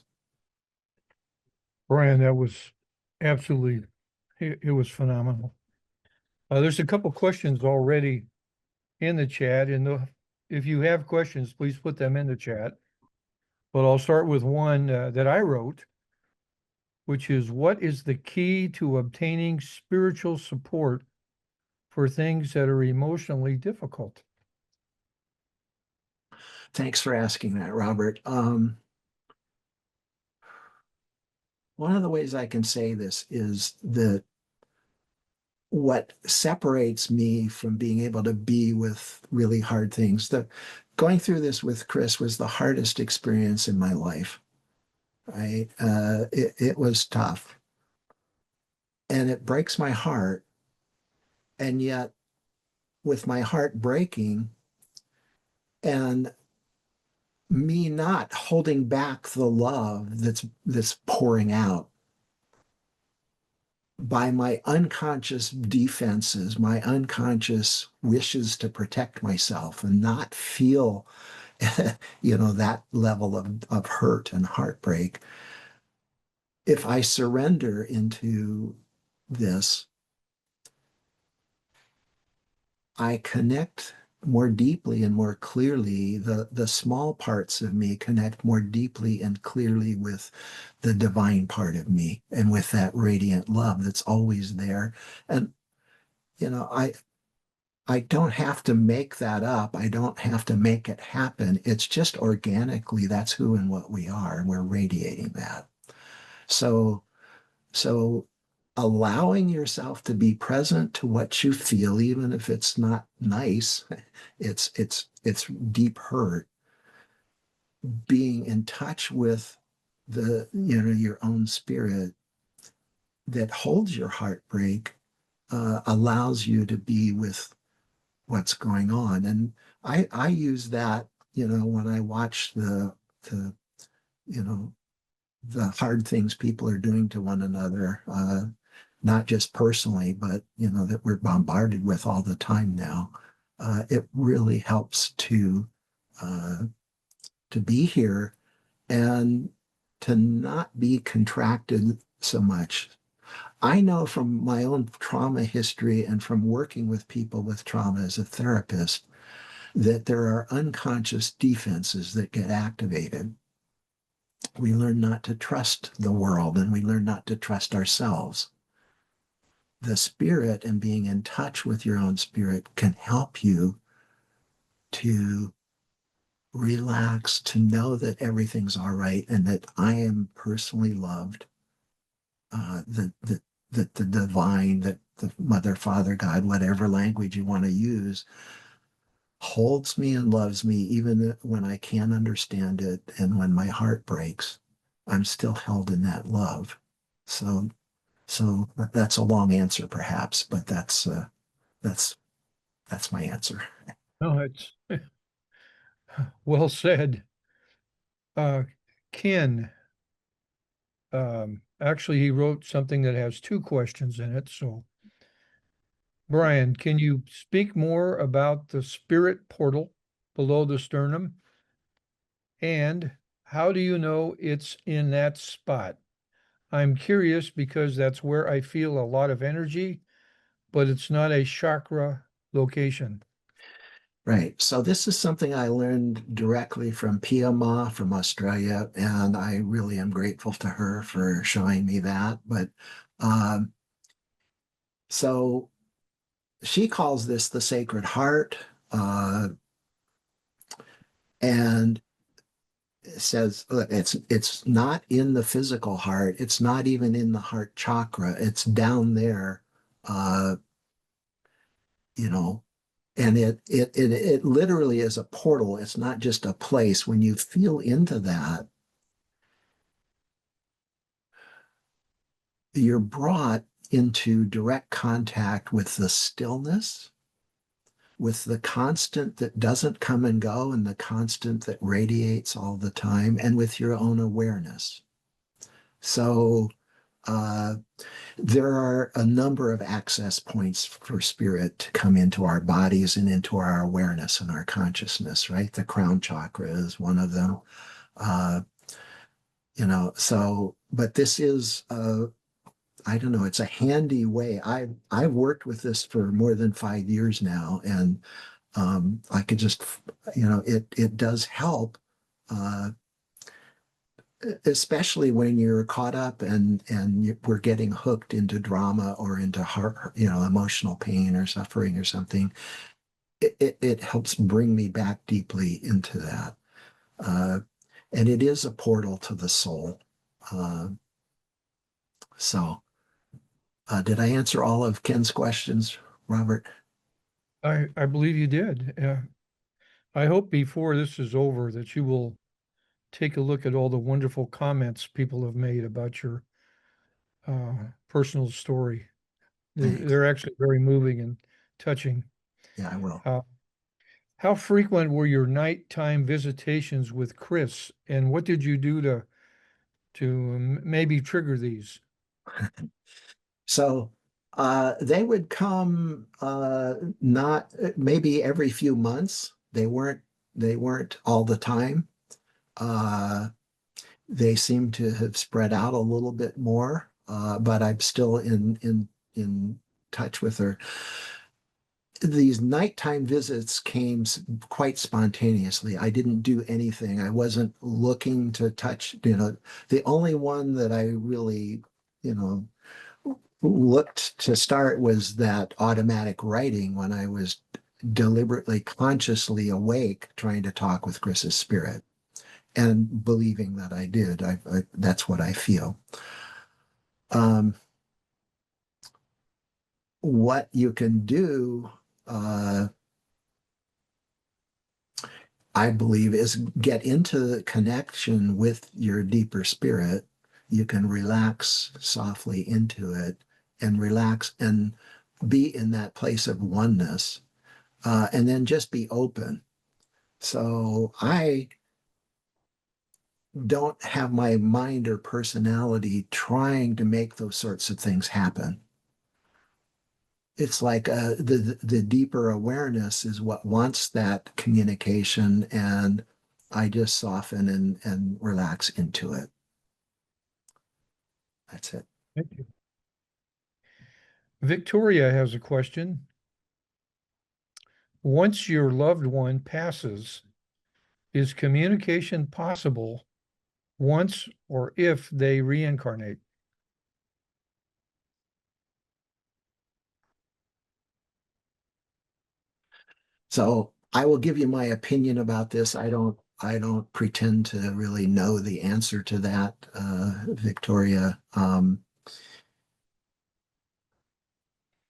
Brian, that was absolutely, it was phenomenal. There's a couple questions already in the chat, and if you have questions, please put them in the chat. But I'll start with one that I wrote, which is, what is the key to obtaining spiritual support for things that are emotionally difficult? Thanks for asking that, Robert. One of the ways I can say this is that what separates me from being able to be with really hard things. Going through this with Kris was the hardest experience in my life. Right? It was tough, and it breaks my heart. And yet, with my heart breaking and me not holding back the love that's pouring out by my unconscious defenses, my unconscious wishes to protect myself and not feel, that level of hurt and heartbreak. If I surrender into this, I connect more deeply and more clearly. The small parts of me connect more deeply and clearly with the divine part of me and with that radiant love that's always there. And, I don't have to make that up. I don't have to make it happen. It's just organically, that's who and what we are, and we're radiating that. So So allowing yourself to be present to what you feel, even if it's not nice, it's deep hurt, being in touch with your own spirit that holds your heartbreak, allows you to be with what's going on. And I use that, when I watch the you know the hard things people are doing to one another, not just personally, but that we're bombarded with all the time now. It really helps uh, to be here and to not be contracted so much. I know from my own trauma history and from working with people with trauma as a therapist that there are unconscious defenses that get activated. We learn not to trust the world and we learn not to trust ourselves. The spirit and being in touch with your own spirit can help you to relax, to know that everything's all right and that I am personally loved, that the divine, that the mother, father, God, whatever language you want to use, holds me and loves me even when I can't understand it and when my heart breaks. I'm still held in that love. So so that's a long answer perhaps, but that's that's my answer. No, it's well said. Uh, Ken, actually, he wrote something that has two questions in it. So, Brian, can you speak more about the spirit portal below the sternum? And how do you know it's in that spot? I'm curious because that's where I feel a lot of energy, but it's not a chakra location. Right. So this is something I learned directly from Pia Ma from Australia, and I really am grateful to her for showing me that. But um, so she calls this the Sacred Heart, and says look, it's not in the physical heart. It's not even in the heart chakra. It's down there, uh, you know, and it literally is a portal. It's not just a place. When you feel into that, you're brought into direct contact with the stillness, with the constant that doesn't come and go, and the constant that radiates all the time, and with your own awareness. So uh, there are a number of access points for spirit to come into our bodies and into our awareness and our consciousness, right? The crown chakra is one of them. Uh, but this is I don't know, it's a handy way. I've worked with this for more than 5 years now, and I could just, it does help, uh, especially when you're caught up and we're getting hooked into drama or into heart, emotional pain or suffering or something. It helps bring me back deeply into that, uh, and it is a portal to the soul. Uh, so. Did I answer all of Ken's questions, Robert? I believe you did. I hope before this is over that you will take a look at all the wonderful comments people have made about your personal story. Thanks. They're actually very moving and touching. Yeah, I will. Uh, how frequent were your nighttime visitations with Kris, and what did you do to maybe trigger these? So they would come not maybe every few months. They weren't all the time. Uh, they seem to have spread out a little bit more, but I'm still in touch with her. These nighttime visits came quite spontaneously. I didn't do anything. I wasn't looking to touch, the only one that I really, you know, looked to start was that automatic writing when I was deliberately, consciously awake, trying to talk with Chris's spirit and believing that I did. That's what I feel. Um, what you can do, uh, I believe, is get into the connection with your deeper spirit. You can relax softly into it and relax and be in that place of oneness, and then just be open. So I don't have my mind or personality trying to make those sorts of things happen. It's like the deeper awareness is what wants that communication, and I just soften and relax into it. That's it. Thank you. Victoria has a question. Once your loved one passes, is communication possible once or if they reincarnate? So I will give you my opinion about this. I don't pretend to really know the answer to that, Victoria.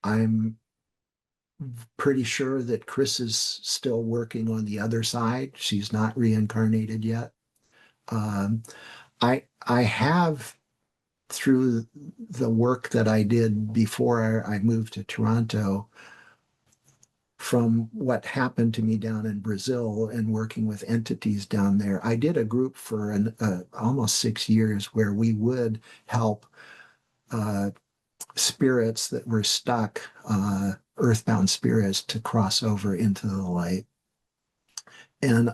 I'm pretty sure that Kris is still working on the other side. She's not reincarnated yet. Um, I have, through the work that I did before I moved to Toronto, from what happened to me down in Brazil and working with entities down there, I did a group for almost 6 years where we would help uh, spirits that were stuck, earthbound spirits, to cross over into the light. And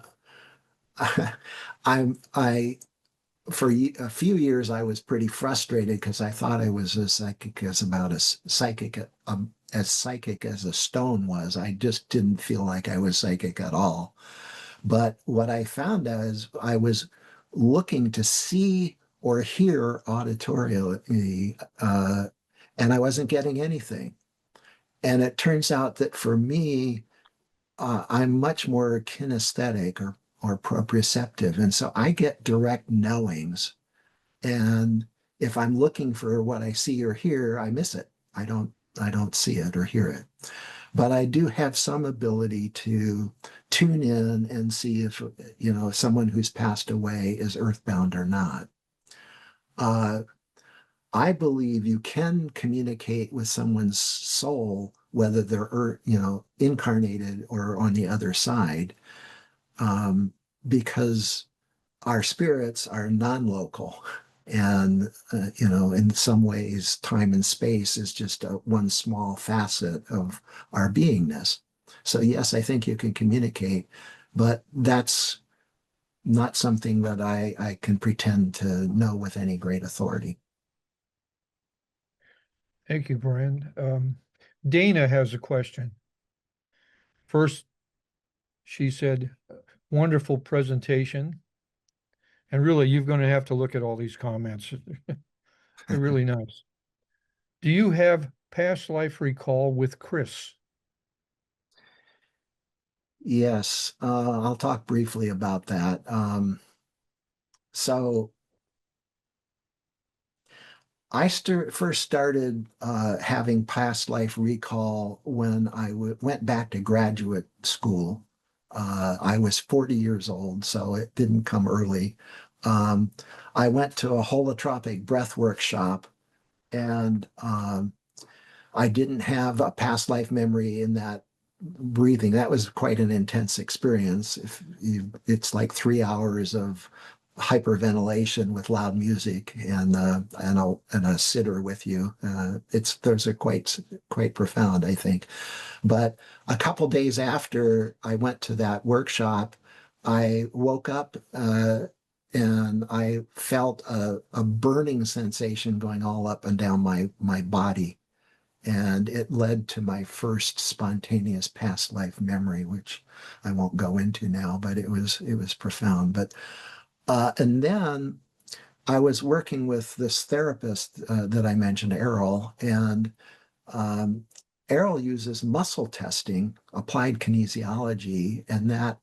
I for a few years I was pretty frustrated because I thought I was as psychic as about as psychic as psychic as a stone was. I just didn't feel like I was psychic at all. But what I found is I was looking to see or hear auditorially, and I wasn't getting anything. And it turns out that for me, I'm much more kinesthetic or proprioceptive. And so I get direct knowings. And if I'm looking for what I see or hear, I miss it. I don't see it or hear it. But I do have some ability to tune in and see if, someone who's passed away is earthbound or not. Uh, I believe you can communicate with someone's soul, whether they're, incarnated or on the other side, um, because our spirits are non-local. And, in some ways, time and space is just one small facet of our beingness. So, yes, I think you can communicate, but that's not something that I can pretend to know with any great authority. Thank you, Brian. Dana has a question. First, she said, wonderful presentation. And really, you're going to have to look at all these comments. They're really nice. Do you have past life recall with Kris? Yes, I'll talk briefly about that. So first started having past life recall when I went back to graduate school. I was 40 years old, so it didn't come early. Um, I went to a holotropic breath workshop, and I didn't have a past life memory in that breathing. That was quite an intense experience. It's like 3 hours of hyperventilation with loud music and a sitter with you. Those are quite profound, I think. But a couple days after I went to that workshop, I woke up and I felt a burning sensation going all up and down my body. And it led to my first spontaneous past life memory, which I won't go into now, but it was profound. And then I was working with this therapist that I mentioned, Errol, and um, Errol uses muscle testing, applied kinesiology, and that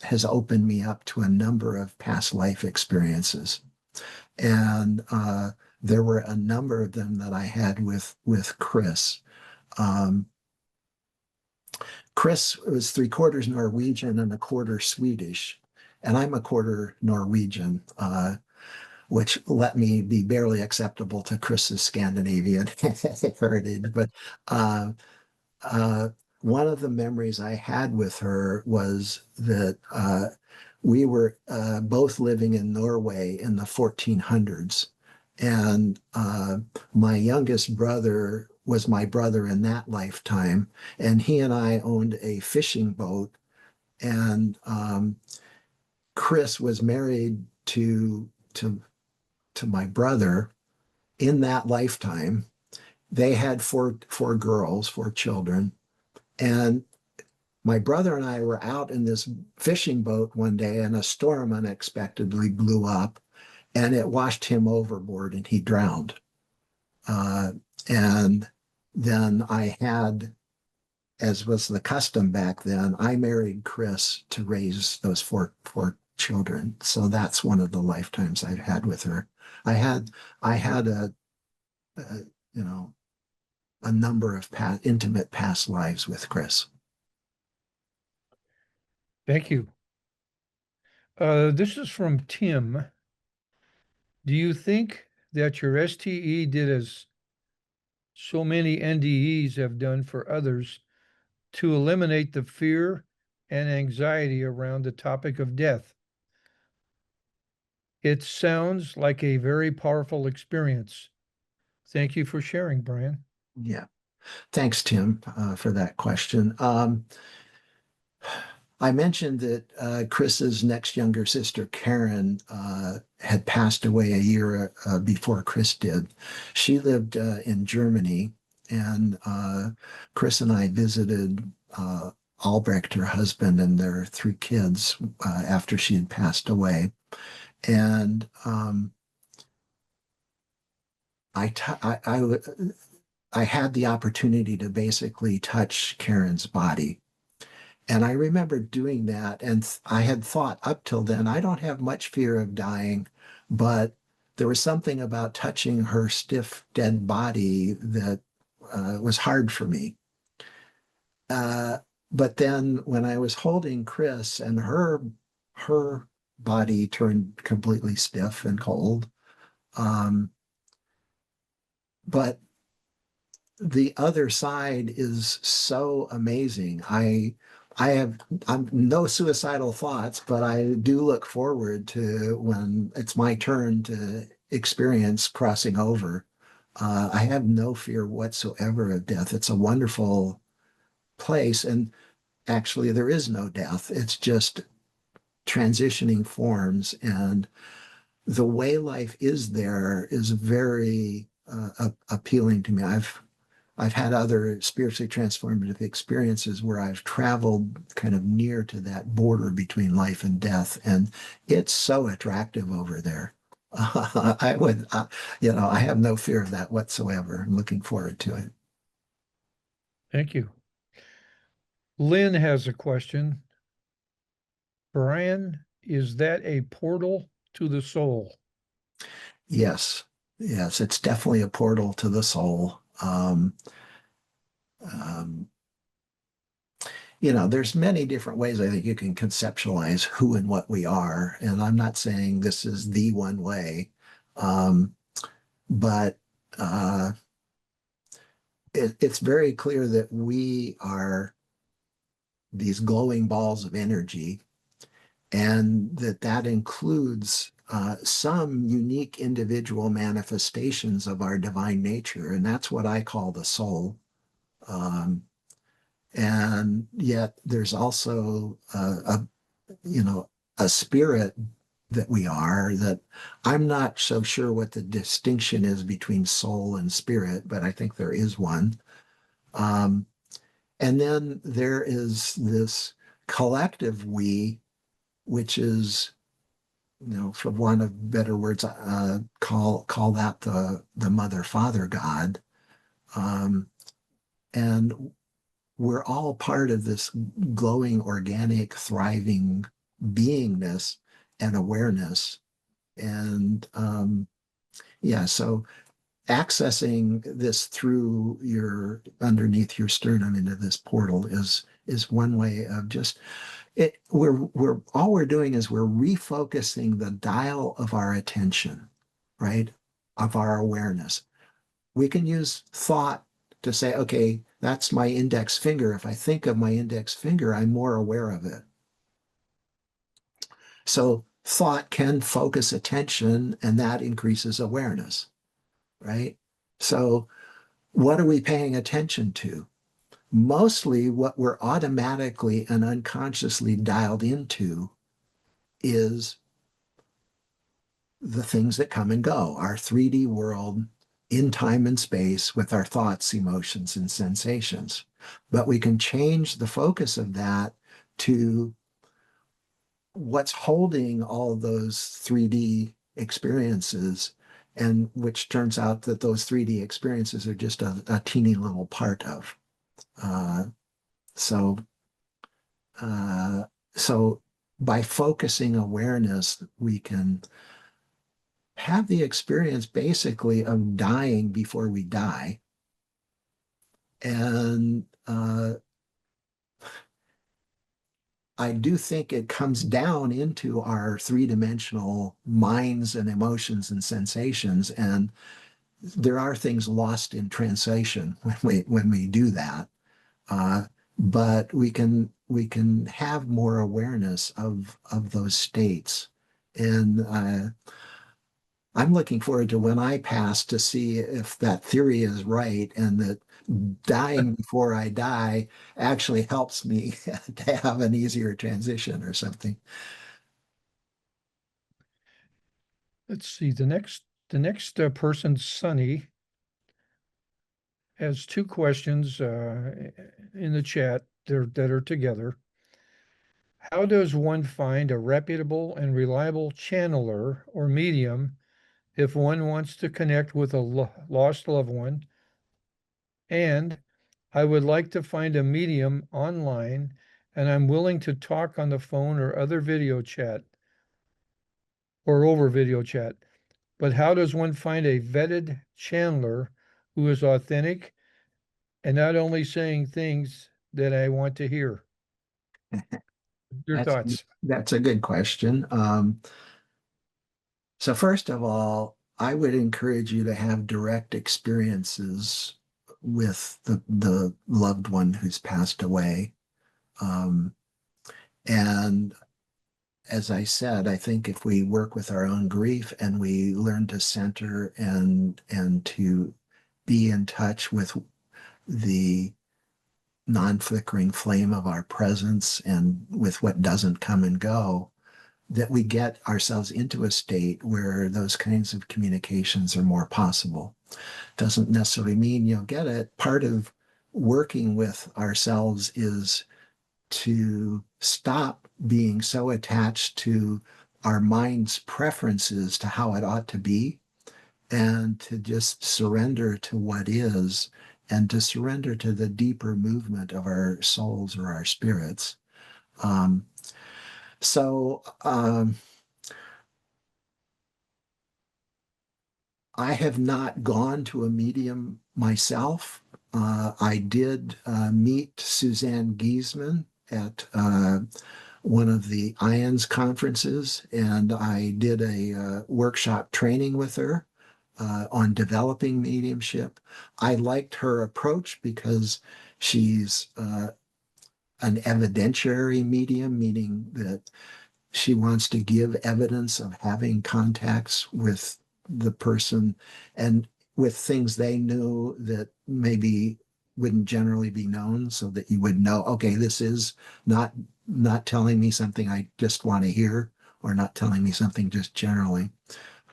has opened me up to a number of past life experiences. And there were a number of them that I had with Kris. Um, Kris was 3/4 Norwegian and a quarter Swedish, and I'm a quarter Norwegian, which let me be barely acceptable to Kris's Scandinavian heritage. But uh, uh, one of the memories I had with her was that we were both living in Norway in the 1400s. And my youngest brother was my brother in that lifetime. And he and I owned a fishing boat. And Kris was married to my brother in that lifetime. They had four girls, 4 children. And my brother and I were out in this fishing boat one day, and a storm unexpectedly blew up, and it washed him overboard, and he drowned. Uh, and then I had, as was the custom back then, I married Kris to raise those four children. So that's one of the lifetimes I've had with her. I had a you know a number of intimate past lives with Kris. Thank you. This is from Tim. Do you think that your STE did as so many NDEs have done for others to eliminate the fear and anxiety around the topic of death? It sounds like a very powerful experience. Thank you for sharing, Brian. Yeah. Thanks, Tim, for that question. I mentioned that Kris's next younger sister, Karen, had passed away a year before Kris did. She lived in Germany, And Kris and I visited Albrecht, her husband, and their three kids after she had passed away. And I had the opportunity to basically touch Karen's body. And I remember doing that. And I had thought up till then, I don't have much fear of dying, but there was something about touching her stiff, dead body that was hard for me. Uh, but then when I was holding Kris and her body turned completely stiff and cold, um, but the other side is so amazing. I have I'm no suicidal thoughts, but I do look forward to when it's my turn to experience crossing over. I have no fear whatsoever of death. It's a wonderful place, and actually there is no death. It's just transitioning forms, and the way life is there is very appealing to me. I've had other spiritually transformative experiences where I've traveled kind of near to that border between life and death, and it's so attractive over there. I would, I have no fear of that whatsoever. I'm looking forward to it. Thank you. Lynn has a question. Brian, is that a portal to the soul? Yes, yes, it's definitely a portal to the soul. Um, there's many different ways I think you can conceptualize who and what we are. And I'm not saying this is the one way, um, but uh, it's very clear that we are these glowing balls of energy, and that includes some unique individual manifestations of our divine nature. And that's what I call the soul. Um, and yet there's also you know, a spirit that we are that I'm not so sure what the distinction is between soul and spirit, but I think there is one. Um, and then there is this collective we, which is, for want of better words, call that the mother father God. Um, and we're all part of this glowing, organic, thriving beingness and awareness. And yeah, so accessing this through your underneath your sternum into this portal is one way of just it. We're all we're doing is we're refocusing the dial of our attention, right? Of our awareness. We can use thought to say, okay, that's my index finger. If I think of my index finger, I'm more aware of it. So thought can focus attention, and that increases awareness, right? So what are we paying attention to? Mostly what we're automatically and unconsciously dialed into is the things that come and go, our 3D world in time and space with our thoughts, emotions, and sensations. But we can change the focus of that to what's holding all those 3D experiences, and which turns out that those 3D experiences are just a teeny little part of. Uh, so, uh, so by focusing awareness, we can have the experience basically of dying before we die. And I do think it comes down into our three-dimensional minds and emotions and sensations. And there are things lost in translation when we do that. Uh, but we can have more awareness of those states. And I'm looking forward to when I pass to see if that theory is right, and that dying before I die actually helps me to have an easier transition or something. Let's see. The next person, Sunny, has two questions in the chat that are together. How does one find a reputable and reliable channeler or medium if one wants to connect with a lost loved one? And I would like to find a medium online, and I'm willing to talk on the phone or other video chat or over video chat. But how does one find a vetted channeler who is authentic and not only saying things that I want to hear? Your That's thoughts? that's a good question. So first of all, I would encourage you to have direct experiences with the loved one who's passed away. Um, and as I said, I think if we work with our own grief and we learn to center and to be in touch with the non-flickering flame of our presence and with what doesn't come and go, that we get ourselves into a state where those kinds of communications are more possible. Doesn't necessarily mean you'll get it. Part of working with ourselves is to stop being so attached to our mind's preferences to how it ought to be and to just surrender to what is and to surrender to the deeper movement of our souls or our spirits. Um, so I have not gone to a medium myself. I did meet Suzanne Giesman at one of the IONS conferences, and I did a workshop training with her on developing mediumship. I liked her approach because she's an evidentiary medium, meaning that she wants to give evidence of having contacts with the person and with things they knew that maybe wouldn't generally be known, so that you would know, okay, this is not telling me something I just want to hear, or not telling me something just generally.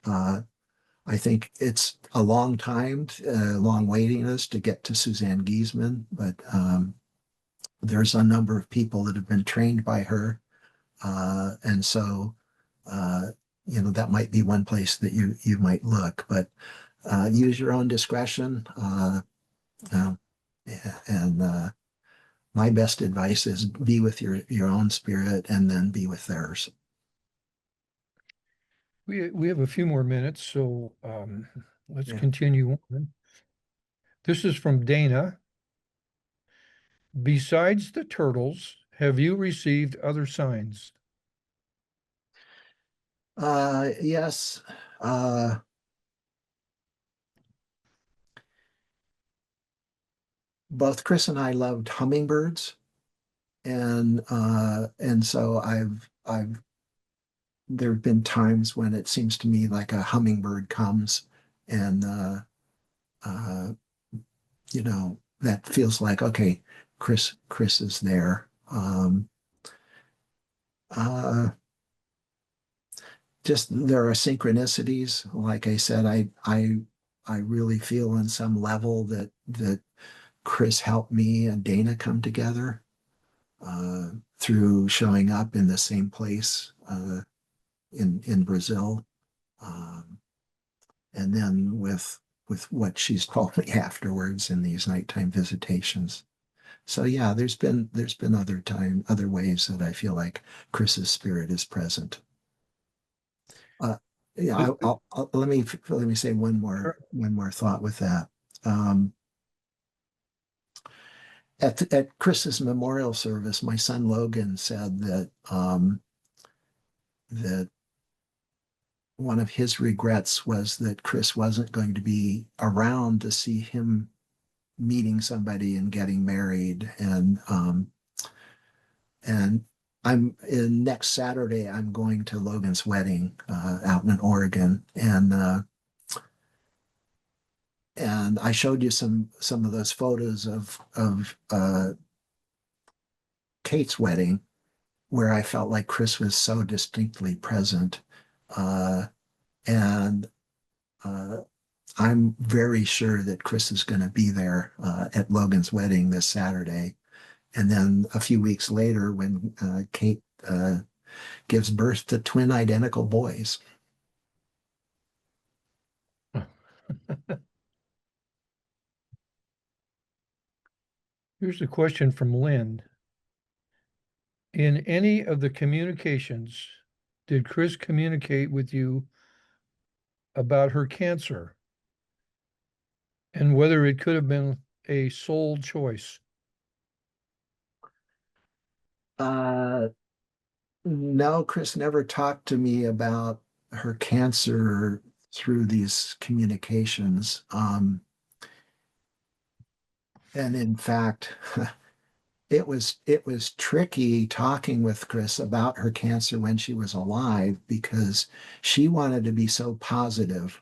I think it's a long time, long waiting list to get to Suzanne Giesman, but there's a number of people that have been trained by her. And so, uh, that might be one place that you might look, but use your own discretion. Uh, and my best advice is be with your own spirit and then be with theirs. We have a few more minutes, so let's Yeah. continue on. This is from Dana. Besides the turtles, have you received other signs? Yes. Uh, Both Kris and I loved hummingbirds, and so I've there have been times when it seems to me like a hummingbird comes and uh, that feels like, okay, Kris is there. Uh, just there are synchronicities. Like I said, I really feel on some level that Kris helped me and Dana come together through showing up in the same place in Brazil. Um, and then with what she's told me afterwards in these nighttime visitations. So yeah, there's been other ways that I feel like Kris's spirit is present. Uh, yeah, let me say one more thought with that. Um, at Kris's memorial service, my son Logan said that one of his regrets was that Kris wasn't going to be around to see him meeting somebody and getting married. And I'm in next Saturday, I'm going to Logan's wedding out in Oregon. And I showed you some of those photos of Kate's wedding, where I felt like Kris was so distinctly present. Uh, and uh, I'm very sure that Kris is going to be there at Logan's wedding this Saturday. And then a few weeks later, when Kate gives birth to twin identical boys. Here's a question from Lynn. In any of the communications, did Kris communicate with you about her cancer and whether it could have been a sole choice? Uh, no, Kris never talked to me about her cancer through these communications. And in fact, it was tricky talking with Kris about her cancer when she was alive because she wanted to be so positive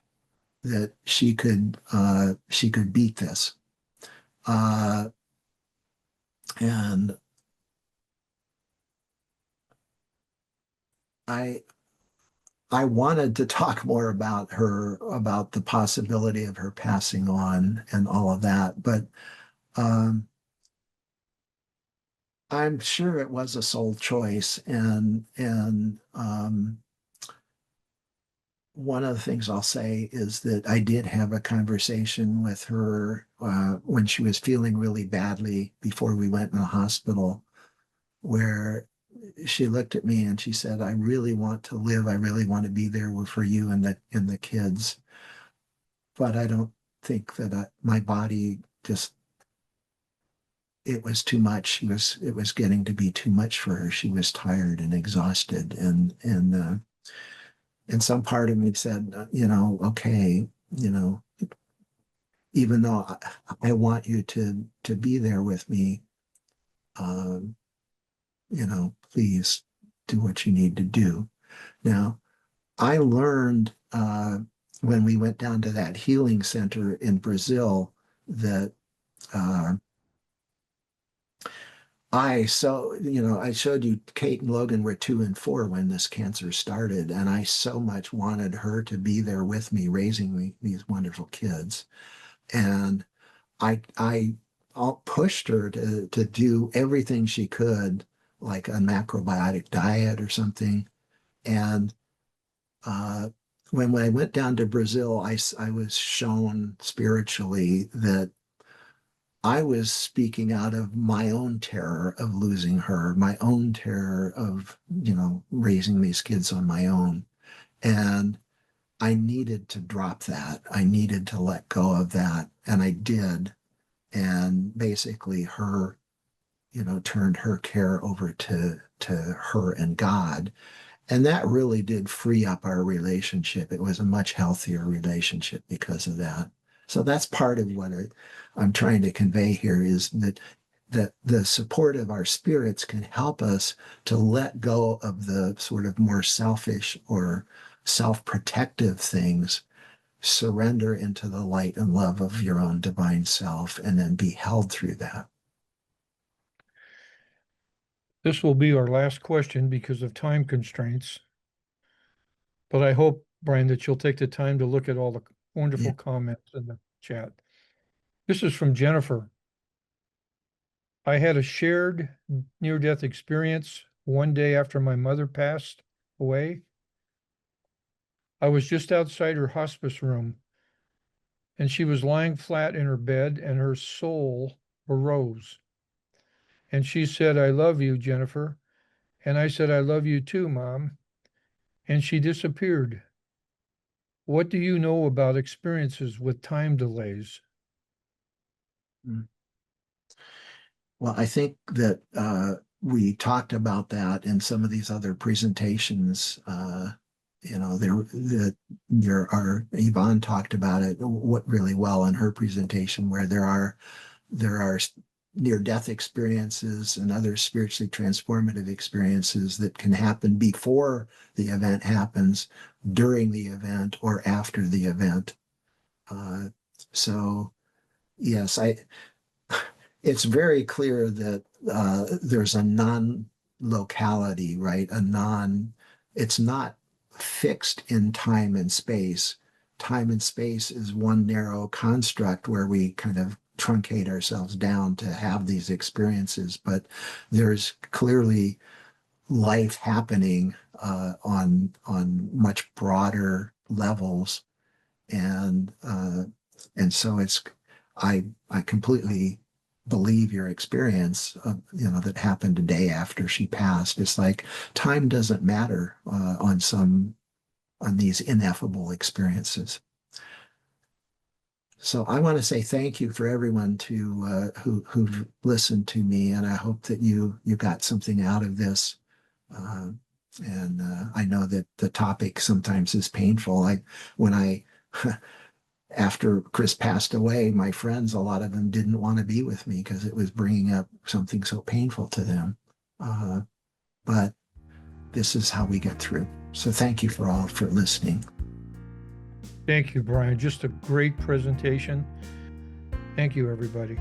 that she could beat this. Uh, and I I wanted to talk more about her, about the possibility of her passing on and all of that, but um, I'm sure it was a sole choice. And one of the things I'll say is that I did have a conversation with her when she was feeling really badly before we went in the hospital, where she looked at me and she said, "I really want to live. I really want to be there for you and the kids, but I don't think that my body just." It was too much. It was getting to be too much for her. She was tired and exhausted, and some part of me said, okay, you know, even though I want you to be there with me, um, please do what you need to do. Now, I learned when we went down to that healing center in Brazil that uh, I showed you Kate and Logan were 2 and 4 when this cancer started, and I so much wanted her to be there with me, raising these wonderful kids. And I all pushed her to do everything she could, like a macrobiotic diet or something. And uh, when I went down to Brazil, I was shown spiritually that I was speaking out of my own terror of losing her, my own terror of, raising these kids on my own. And I needed to drop that. I needed to let go of that. And I did. And basically her, turned her care over to her and God. And that really did free up our relationship. It was a much healthier relationship because of that. So that's part of what I'm trying to convey here is that the support of our spirits can help us to let go of the sort of more selfish or self-protective things, surrender into the light and love of your own divine self, and then be held through that. This will be our last question because of time constraints. But I hope, Brian, that you'll take the time to look at all the Yeah. wonderful comments in the chat. This is from Jennifer. I had a shared near-death experience one day after my mother passed away. I was just outside her hospice room, and she was lying flat in her bed, and her soul arose. And she said, "I love you, Jennifer." And I said, "I love you too, Mom." And she disappeared. What do you know about experiences with time delays? Mm. Well, I think that we talked about that in some of these other presentations. Our Yvonne talked about it what really well in her presentation, where there are near-death experiences and other spiritually transformative experiences that can happen before the event happens, during the event, or after the event. Uh, so yes, it's very clear that there's a non-locality, right? It's not fixed in time and space. time and space is one narrow construct where we kind of truncate ourselves down to have these experiences, but there's clearly life happening on much broader levels, and so I completely believe your experience that happened a day after she passed. It's like time doesn't matter on these ineffable experiences. So I want to say thank you for everyone who've listened to me, and I hope that you got something out of this. And I know that the topic sometimes is painful. After Kris passed away, my friends, a lot of them didn't want to be with me because it was bringing up something so painful to them. But this is how we get through. So thank you for listening. Thank you, Brian. Just a great presentation. Thank you, everybody.